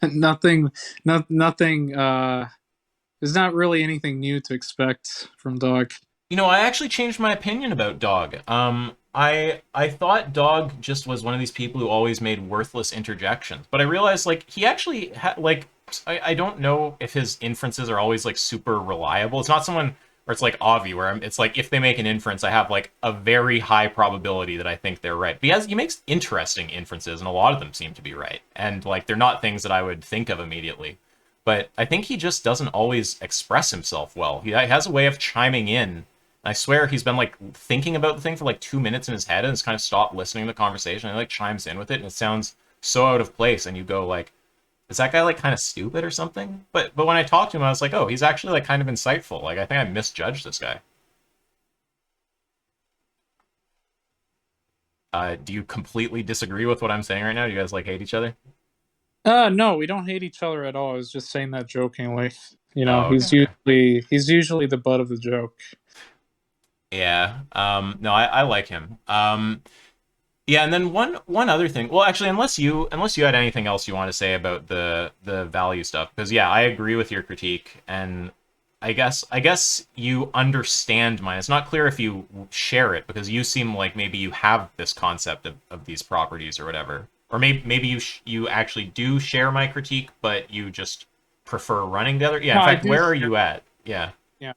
nothing, nothing. There's not really anything new to expect from dog. You know, I actually changed my opinion about Dog. I thought Dog just was one of these people who always made worthless interjections, but I realized like he actually like I don't know if his inferences are always like super reliable. It's not someone where it's like Avi, where it's like if they make an inference, I have like a very high probability that I think they're right. But he makes interesting inferences, and a lot of them seem to be right, and like they're not things that I would think of immediately. But I think he just doesn't always express himself well. He has a way of chiming in. I swear he's been like thinking about the thing for like 2 minutes in his head and has kind of stopped listening to the conversation and like chimes in with it and it sounds so out of place and you go like, is that guy like kind of stupid or something? But when I talked to him, I was like, oh, he's actually like kind of insightful. Like I think I misjudged this guy. Do you completely disagree with what I'm saying right now? Do you guys like hate each other? No, we don't hate each other at all. I was just saying that jokingly. You know, Oh, okay, okay. he's usually the butt of the joke. Yeah. No, I like him. Yeah, and then one other thing. Well, actually, unless you had anything else you want to say about the value stuff, because yeah, I agree with your critique, and I guess you understand mine. It's not clear if you share it because you seem like maybe you have this concept of these properties or whatever, or maybe you actually do share my critique, but you just prefer running the other. Yeah, No, in I fact, do where are share. you at? Yeah. Yeah.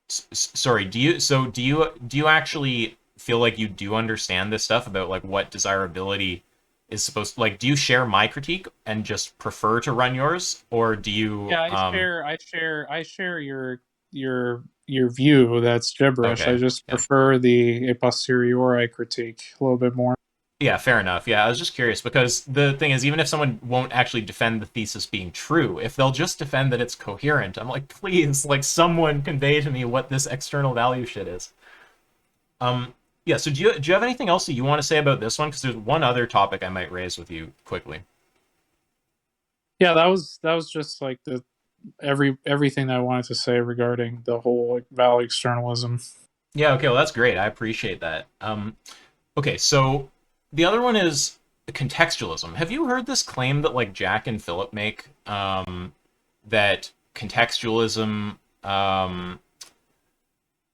Sorry, do you actually feel like you do understand this stuff about like what desirability is supposed to like do you share my critique and just prefer to run yours or do you Yeah, I share your view. That's gibberish. I okay. just Yeah. prefer the a posteriori critique a little bit more. Yeah, fair enough. Yeah, I was just curious because the thing is even if someone won't actually defend the thesis being true, if they'll just defend that it's coherent, I'm like, please, like someone convey to me what this external value shit is. Yeah, so do you have anything else that you want to say about this one? Because there's one other topic I might raise with you quickly. Yeah, that was just like the everything that I wanted to say regarding the whole like value externalism. Yeah, okay, well that's great. I appreciate that. Okay, so the other one is contextualism. Have you heard this claim that like Jack and Philip make that contextualism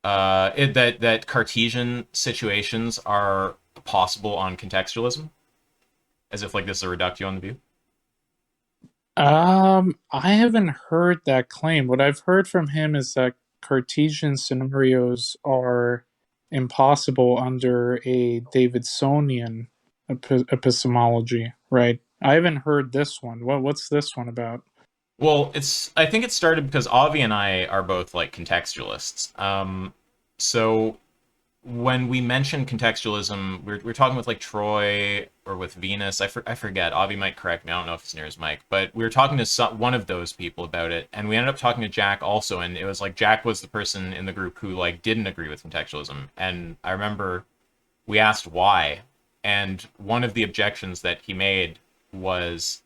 that Cartesian situations are possible on contextualism? As if like this is a reductio on the view? I haven't heard that claim. What I've heard from him is that Cartesian scenarios are impossible under a Davidsonian epistemology, right? I haven't heard this one. What's this one about? Well, it's I think it started because Avi and I are both like contextualists. So when we mention contextualism, we're talking with like Troy or with Venus. I forget. Avi might correct me. I don't know if it's near his mic, but we were talking to one of those people about it, and we ended up talking to Jack also. And it was like Jack was the person in the group who like didn't agree with contextualism. And I remember we asked why, and one of the objections that he made was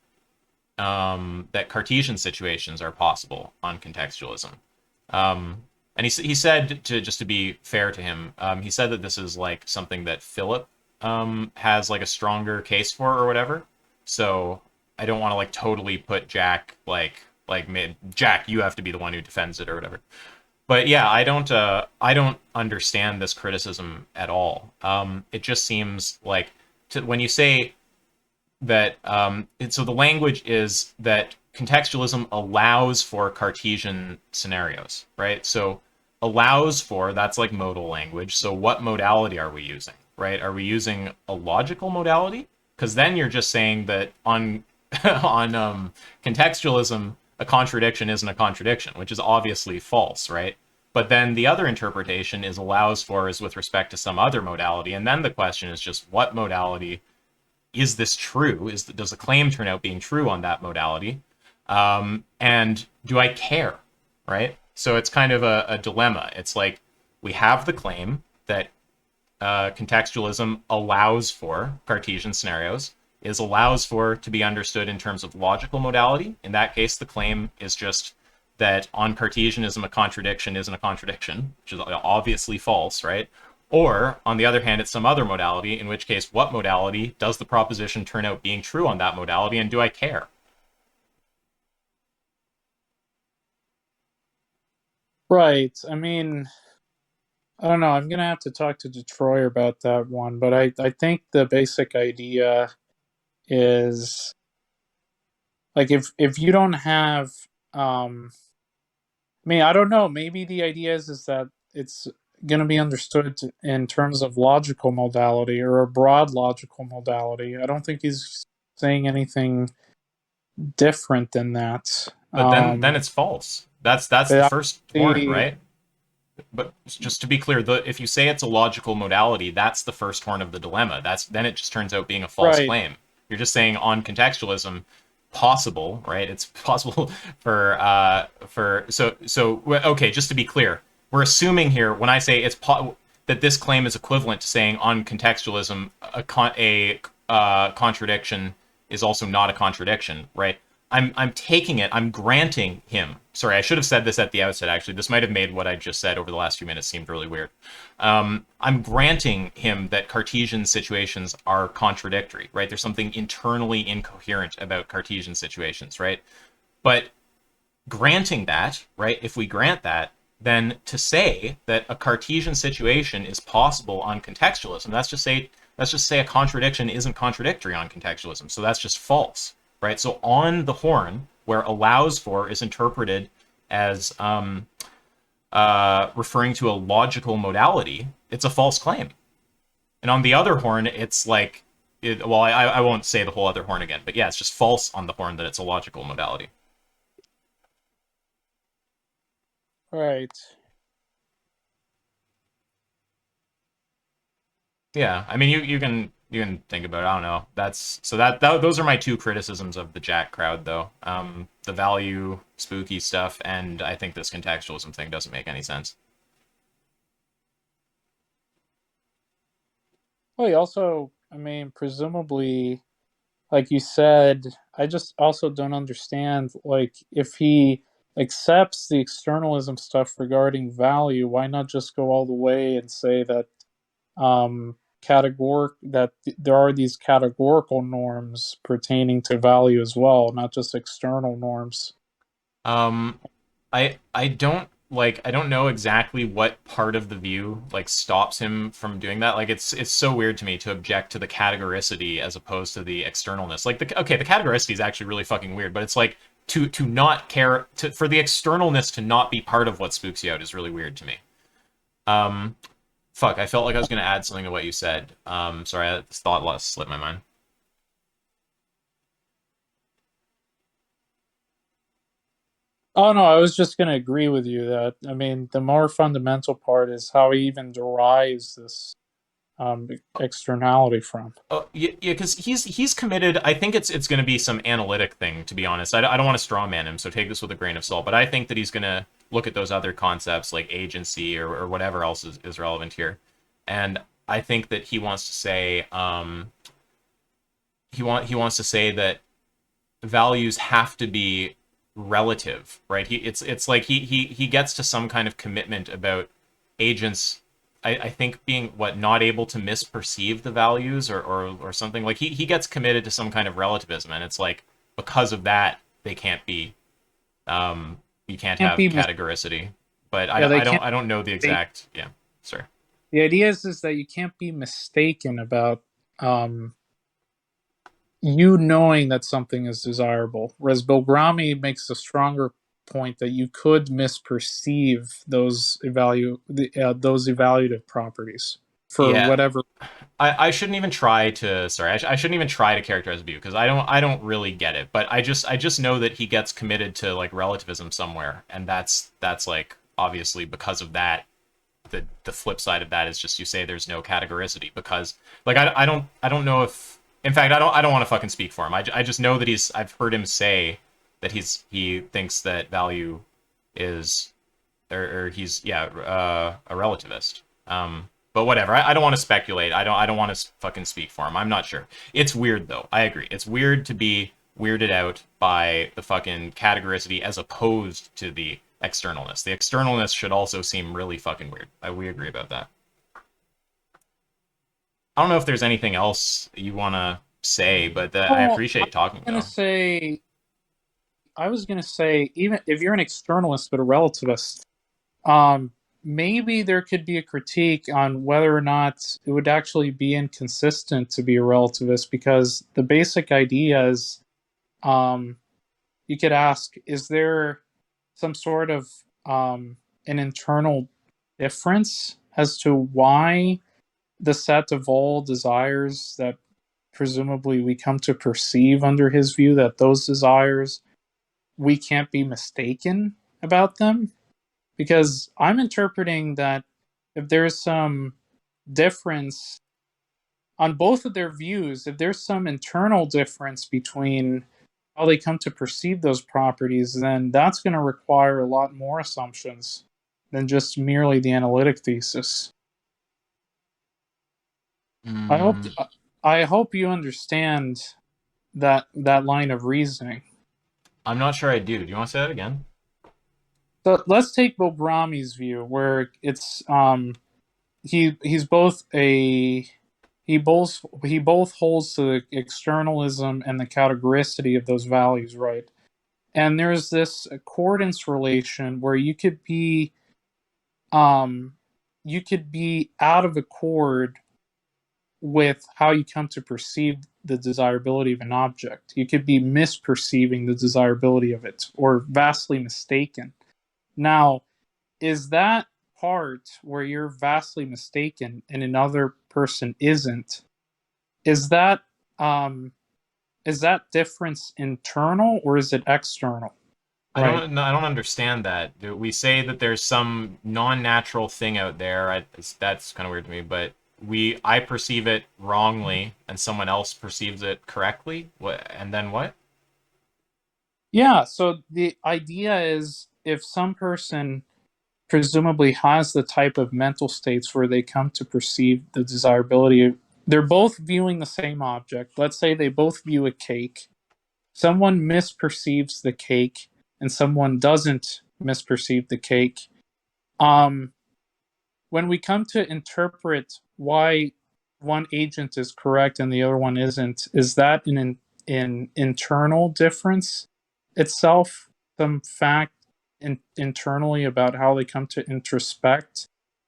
that Cartesian situations are possible on contextualism. And he said to just to be fair to him, he said that this is like something that Philip has like a stronger case for or whatever. So I don't want to like totally put Jack like Jack, you have to be the one who defends it or whatever. But yeah, I don't understand this criticism at all. It just seems like when you say that so the language is that contextualism allows for Cartesian scenarios, right? So allows for that's like modal language. So what modality are we using, right? Are we using a logical modality? Because then you're just saying that on on contextualism, a contradiction isn't a contradiction, which is obviously false, right? But then the other interpretation is allows for is with respect to some other modality. And then the question is just what modality is this true? Does the claim turn out being true on that modality? And do I care? Right? So it's kind of a dilemma. It's like we have the claim that contextualism allows for Cartesian scenarios, is allows for to be understood in terms of logical modality. In that case, the claim is just that on Cartesianism, a contradiction isn't a contradiction, which is obviously false, right? Or, on the other hand, it's some other modality, in which case, what modality does the proposition turn out being true on that modality, and do I care? Right. I mean, I don't know. I'm gonna have to talk to Detroit about that one, but I think the basic idea is like if you don't have I mean, I don't know, maybe the idea is that it's gonna be understood in terms of logical modality or a broad logical modality. I don't think he's saying anything different than that. But then it's false. That's the But first horn, the right? But just to be clear, if you say it's a logical modality, that's the first horn of the dilemma. Then it just turns out being a false right. claim. You're just saying on contextualism, possible, right? It's possible okay. Just to be clear, we're assuming here when I say that this claim is equivalent to saying on contextualism a contradiction is also not a contradiction, right? I'm taking it. I'm granting him. Sorry, I should have said this at the outset. Actually, this might have made what I just said over the last few minutes seemed really weird. I'm granting him that Cartesian situations are contradictory, right? There's something internally incoherent about Cartesian situations, right? But granting that, right? If we grant that, then to say that a Cartesian situation is possible on contextualism, let's just say a contradiction isn't contradictory on contextualism. So that's just false, right? So on the horn, where allows for is interpreted as referring to a logical modality, it's a false claim. And on the other horn, it's like, I won't say the whole other horn again, but yeah, it's just false on the horn that it's a logical modality. Right. Yeah, I mean, you can think about it. I don't know. Those are my two criticisms of the Jack crowd, though. The value spooky stuff, and I think this contextualism thing doesn't make any sense. Well, he also, I mean, presumably, like you said, I just also don't understand, like, if he accepts the externalism stuff regarding value, why not just go all the way and say that there are these categorical norms pertaining to value as well, not just external norms. Um, I don't know exactly what part of the view like stops him from doing that. Like it's so weird to me to object to the categoricity as opposed to the externalness. Like the categoricity is actually really fucking weird, but it's like to not care for the externalness to not be part of what spooks you out is really weird to me. Um, Fuck, I felt like I was gonna add something to what you said. Sorry, this thought lost slipped my mind. Oh no, I was just going to agree with you that, I mean, the more fundamental part is how he even derives this externality from. Oh, yeah, because he's committed. I think it's going to be some analytic thing, to be honest. I don't want to strawman him, so take this with a grain of salt. But I think that he's going to look at those other concepts like agency or whatever else is relevant here, and I think that he wants to say he wants to say that values have to be relative, right? It's like he gets to some kind of commitment about agents. I think being not able to misperceive the values or something like he gets committed to some kind of relativism, and it's like because of that they can't be you can't Can't have be categoricity. But Yeah, they can't I don't know the mistake. exact sorry. The idea is that you can't be mistaken about um, you knowing that something is desirable. Whereas Bilgrami makes a stronger point that you could misperceive those evaluative properties for Yeah, whatever. I shouldn't even try to sorry I shouldn't even try to characterize view because I don't really get it, but I just know that he gets committed to like relativism somewhere, and that's like obviously because of that, the flip side of that is just you say there's no categoricity because like I don't know if in fact I don't want to fucking speak for him. I just know that I've heard him say that he thinks that value is or he's a relativist. But whatever. I don't want to speculate. I don't want to fucking speak for him. I'm not sure. It's weird though. I agree. It's weird to be weirded out by the fucking categoricity as opposed to the externalness. The externalness should also seem really fucking weird. We agree about that. I don't know if there's anything else you want to say, but I Well, appreciate talking gonna though. say, I was gonna say, even if you're an externalist but a relativist, um, maybe there could be a critique on whether or not it would actually be inconsistent to be a relativist, because the basic idea is, um, you could ask, is there some sort of an internal difference as to why the set of all desires that presumably we come to perceive under his view, that those desires, we can't be mistaken about them? Because I'm interpreting that if there's some difference on both of their views, if there's some internal difference between how they come to perceive those properties, then that's going to require a lot more assumptions than just merely the analytic thesis. I hope Mm, I hope you understand that line of reasoning. I'm not sure I do. Do you want to say that again? So let's take Bilgrami's view, where it's he's both a he both holds to the externalism and the categoricity of those values, right? And there's this accordance relation where um you could be out of accord with how you come to perceive the desirability of an object. You could be misperceiving the desirability of it or vastly mistaken. Now, is that part where you're vastly mistaken and another person isn't, is that um is that difference internal or is it external? I Right. don't. I don't understand that. We say that there's some non-natural thing out there. That's kind of weird to me. But I perceive it wrongly, and someone else perceives it correctly. What? And then what? Yeah, so the idea is, if some person presumably has the type of mental states where they come to perceive the desirability, they're both viewing the same object. Let's say they both view a cake. Someone misperceives the cake and someone doesn't misperceive the cake. Um, when we come to interpret why one agent is correct and the other one isn't, is that an internal difference itself, some fact internally about how they come to introspect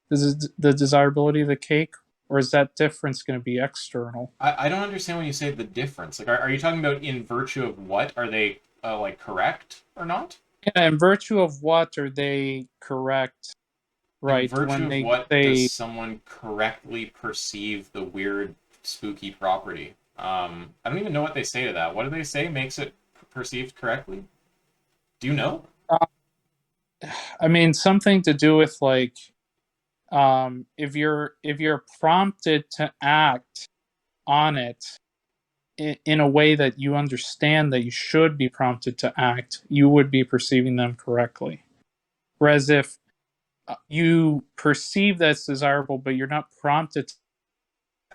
the desirability of the cake, or is that difference going to be external? I don't understand when you say the difference. Like, are you talking about in virtue of what? Are they like correct or not? Yeah, in virtue of what are they correct, In right? virtue When of they what does say, someone correctly perceive the weird, spooky property? I don't even know what they say to that. What do they say makes it perceived correctly? Do you know? uh, I mean, something to do with like, if you're prompted to act on it in a way that you understand that you should be prompted to act, you would be perceiving them correctly. Whereas if you perceive that's desirable, but you're not prompted to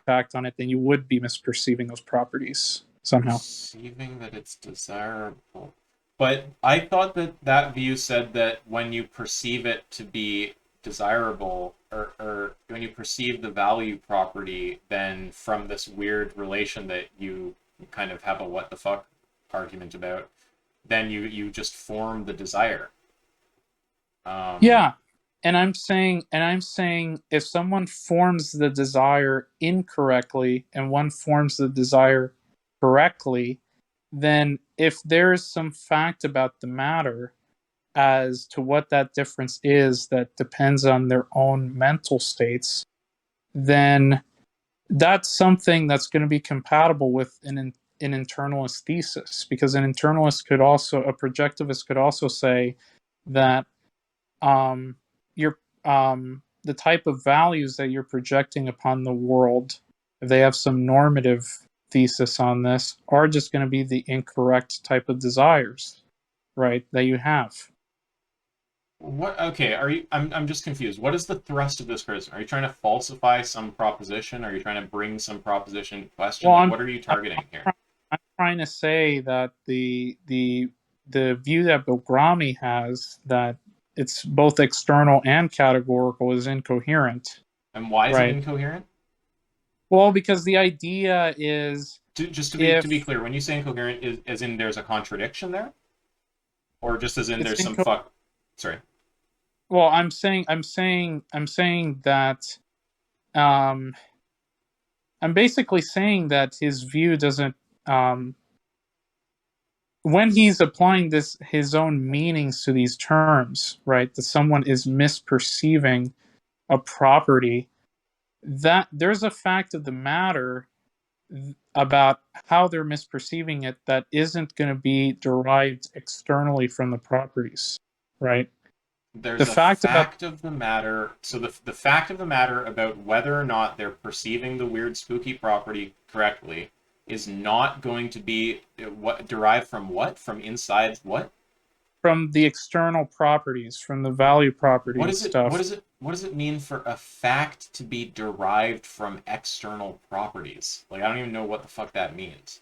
act on it, then you would be misperceiving those properties somehow. Perceiving that it's desirable. But I thought that that view said that when you perceive it to be desirable, or when you perceive the value property, then from this weird relation that you kind of have a what the fuck argument about, then you just form the desire. Um, Yeah. And I'm saying if someone forms the desire incorrectly and one forms the desire correctly, then if there is some fact about the matter as to what that difference is that depends on their own mental states, then that's something that's going to be compatible with an internalist thesis, because a projectivist could also say that, the type of values that you're projecting upon the world, if they have some normative thesis on this, are just going to be the incorrect type of desires, right, that you have. What? Okay, are you? I'm just confused. What is the thrust of this criticism? Are you trying to falsify some proposition? Are you trying to bring some proposition into question? Well, Like, what are you I'm, targeting here? I'm trying to say that the view that Bilgrami has, that it's both external and categorical, is incoherent, And why is it right? incoherent? Well, because the idea is, Just to be if clear, when you say incoherent, is as in there's a contradiction there, or just as in it's there's some inco fuck? Sorry. well, I'm saying that, um I'm basically saying that his view doesn't, um when he's applying this his own meanings to these terms, right, that someone is misperceiving a property, that there's a fact of the matter about how they're misperceiving it that isn't going to be derived externally from the properties, right? The There's a fact about fact of the matter. So the fact of the matter about whether or not they're perceiving the weird spooky property correctly is not going to be what derived from what? From inside what? from the external properties, from the value What properties is it? What stuff, is it? What does it mean for a fact to be derived from external properties? Like I don't even know what the fuck that means.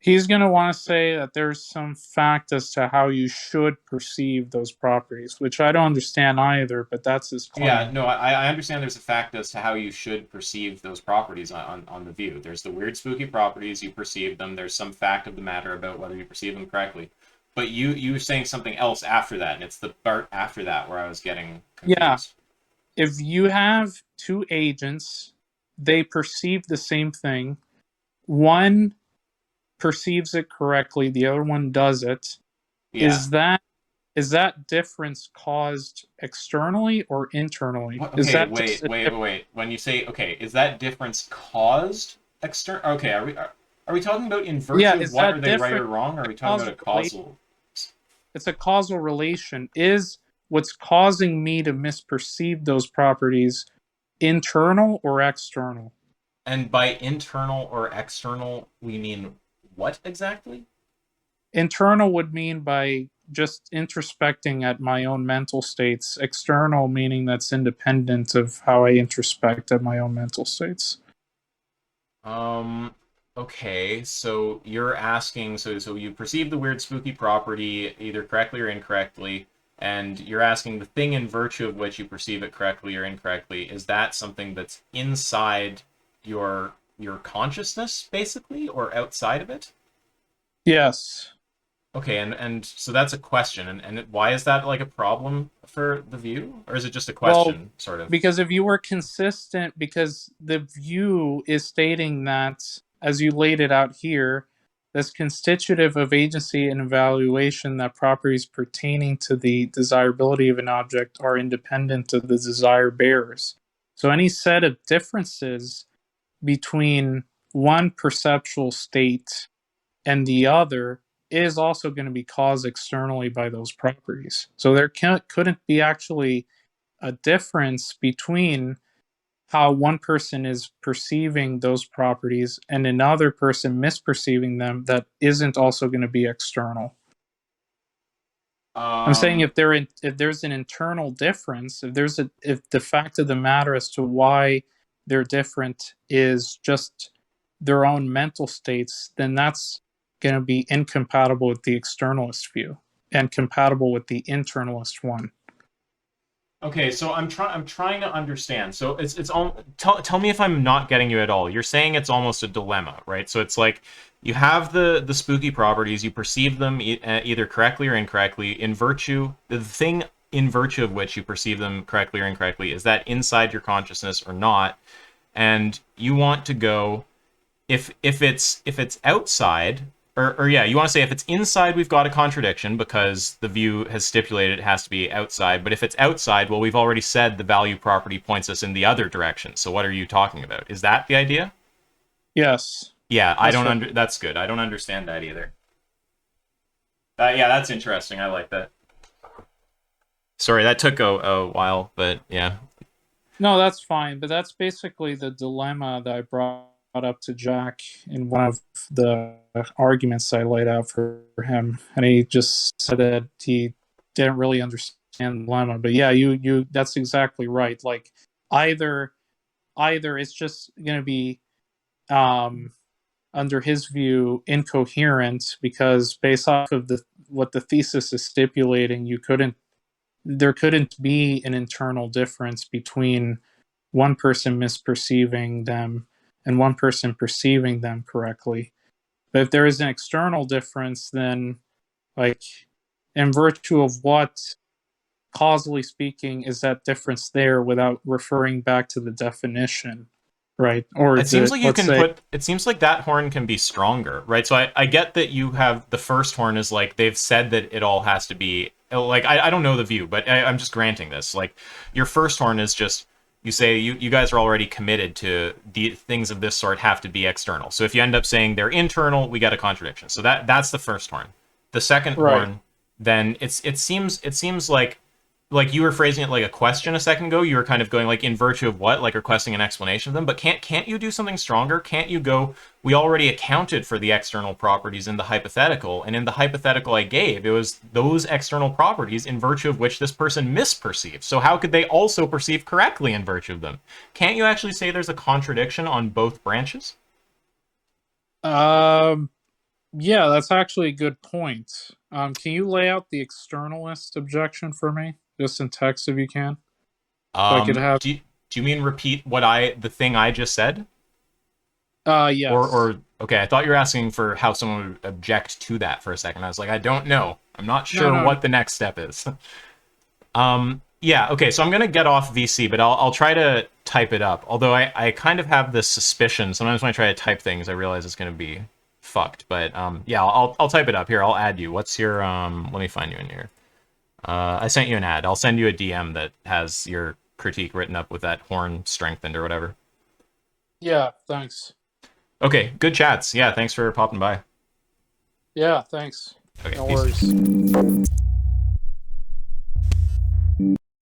he's going to want to say that there's some fact as to how you should perceive those properties, which I don't understand either, but that's his Yeah, claim. no, I understand there's a fact as to how you should perceive those properties on the view. There's the weird spooky properties, you perceive them. There's some fact of the matter about whether you perceive them correctly. But you were saying something else after that, and it's the part after that where I was getting Yeah, confused. if you have two agents, they perceive the same thing. One perceives it correctly, the other one does it. Yeah. Is that difference caused externally or internally? What? Is Okay, that just wait, a wait, diff- wait, wait. When you say okay, is that difference caused external? Okay, are we talking about in yeah, virtue of is what are that they right different? or wrong? Or are we talking about Causal a relation. causal? It's a causal relation. Is what's causing me to misperceive those properties internal or external? And by internal or external, we mean what exactly? Internal would mean by just introspecting at my own mental states. External meaning that's independent of how I introspect at my own mental states. Um, okay, so you're asking, so you perceive the weird spooky property either correctly or incorrectly, and you're asking the thing in virtue of which you perceive it correctly or incorrectly, is that something that's inside your consciousness, basically, or outside of it? Yes. Okay, and so that's a question, and why is that like a problem for the view? Or is it just a Well, question, sort of? because if you were consistent, because the view is stating that, as you laid it out here, that's constitutive of agency and evaluation, that properties pertaining to the desirability of an object are independent of the desire bearers. So any set of differences between one perceptual state and the other is also going to be caused externally by those properties. So there couldn't be actually a difference between how one person is perceiving those properties and another person misperceiving them that isn't also going to be external. I'm saying Um, if there's an internal difference, if the fact of the matter as to why they're different is just their own mental states, then that's going to be incompatible with the externalist view and compatible with the internalist one. Okay, so I'm trying to understand. So it's all tell me if I'm not getting you at all. You're saying it's almost a dilemma, right? So it's like you have the spooky properties, you perceive them either correctly or incorrectly in virtue the thing in virtue of which you perceive them correctly or incorrectly is that inside your consciousness or not, and you want to go if it's outside or yeah, you want to say if it's inside, we've got a contradiction because the view has stipulated it has to be outside. But if it's outside, well, we've already said the value property points us in the other direction. So what are you talking about? Is that the idea? Yes, Yeah, I that's don't right. under. That's good. I don't understand that either. Yeah, that's interesting. I like that. Sorry, that took a while, but yeah. No, that's fine. But that's basically the dilemma that I brought up to Jack in one of the arguments I laid out for him, and he just said that he didn't really understand the dilemma. But yeah, you that's exactly right. Like either either it's just going to be um, under his view incoherent because based off of the what the thesis is stipulating, you couldn't there couldn't be an internal difference between one person misperceiving them and one person perceiving them correctly. But if there is an external difference, then, like, in virtue of what, causally speaking, is that difference there without referring back to the definition, right? Or It seems the, like you let's can say, put. It seems like that horn can be stronger, right? So I get that you have the first horn is like they've said that it all has to be like I don't know the view, but I'm just granting this. Like your first horn is just you say you guys are already committed to the things of this sort have to be external. So if you end up saying they're internal, we get a contradiction. So that's the first horn. The second right. horn, then it seems like you were phrasing it like a question a second ago. You were kind of going like in virtue of what, like requesting an explanation of them. But can't you do something stronger? Can't you go? We already accounted for the external properties in the hypothetical, and in the hypothetical I gave, it was those external properties in virtue of which this person misperceived. So how could they also perceive correctly in virtue of them? Can't you actually say there's a contradiction on both branches? Um, yeah, that's actually a good point. Can you lay out the externalist objection for me, just in text if you can? So I could Um, have. do you, do you mean repeat the thing I just said? Yes. Or okay, I thought you were asking for how someone would object to that for a second. I was like, I don't know. I'm not No, sure no, no. what the next step is. Yeah, okay, so I'm gonna get off VC, but I'll try to type it up. Although I kind of have this suspicion. Sometimes when I try to type things, I realize it's gonna be fucked. But yeah, I'll type it up here. I'll add you. What's your Let me find you in here. I sent you an ad. I'll send you a DM that has your critique written up with that horn strengthened or whatever. Yeah, thanks. Okay, good chats. Yeah, thanks for popping by. Yeah, thanks. Okay, No peace. worries.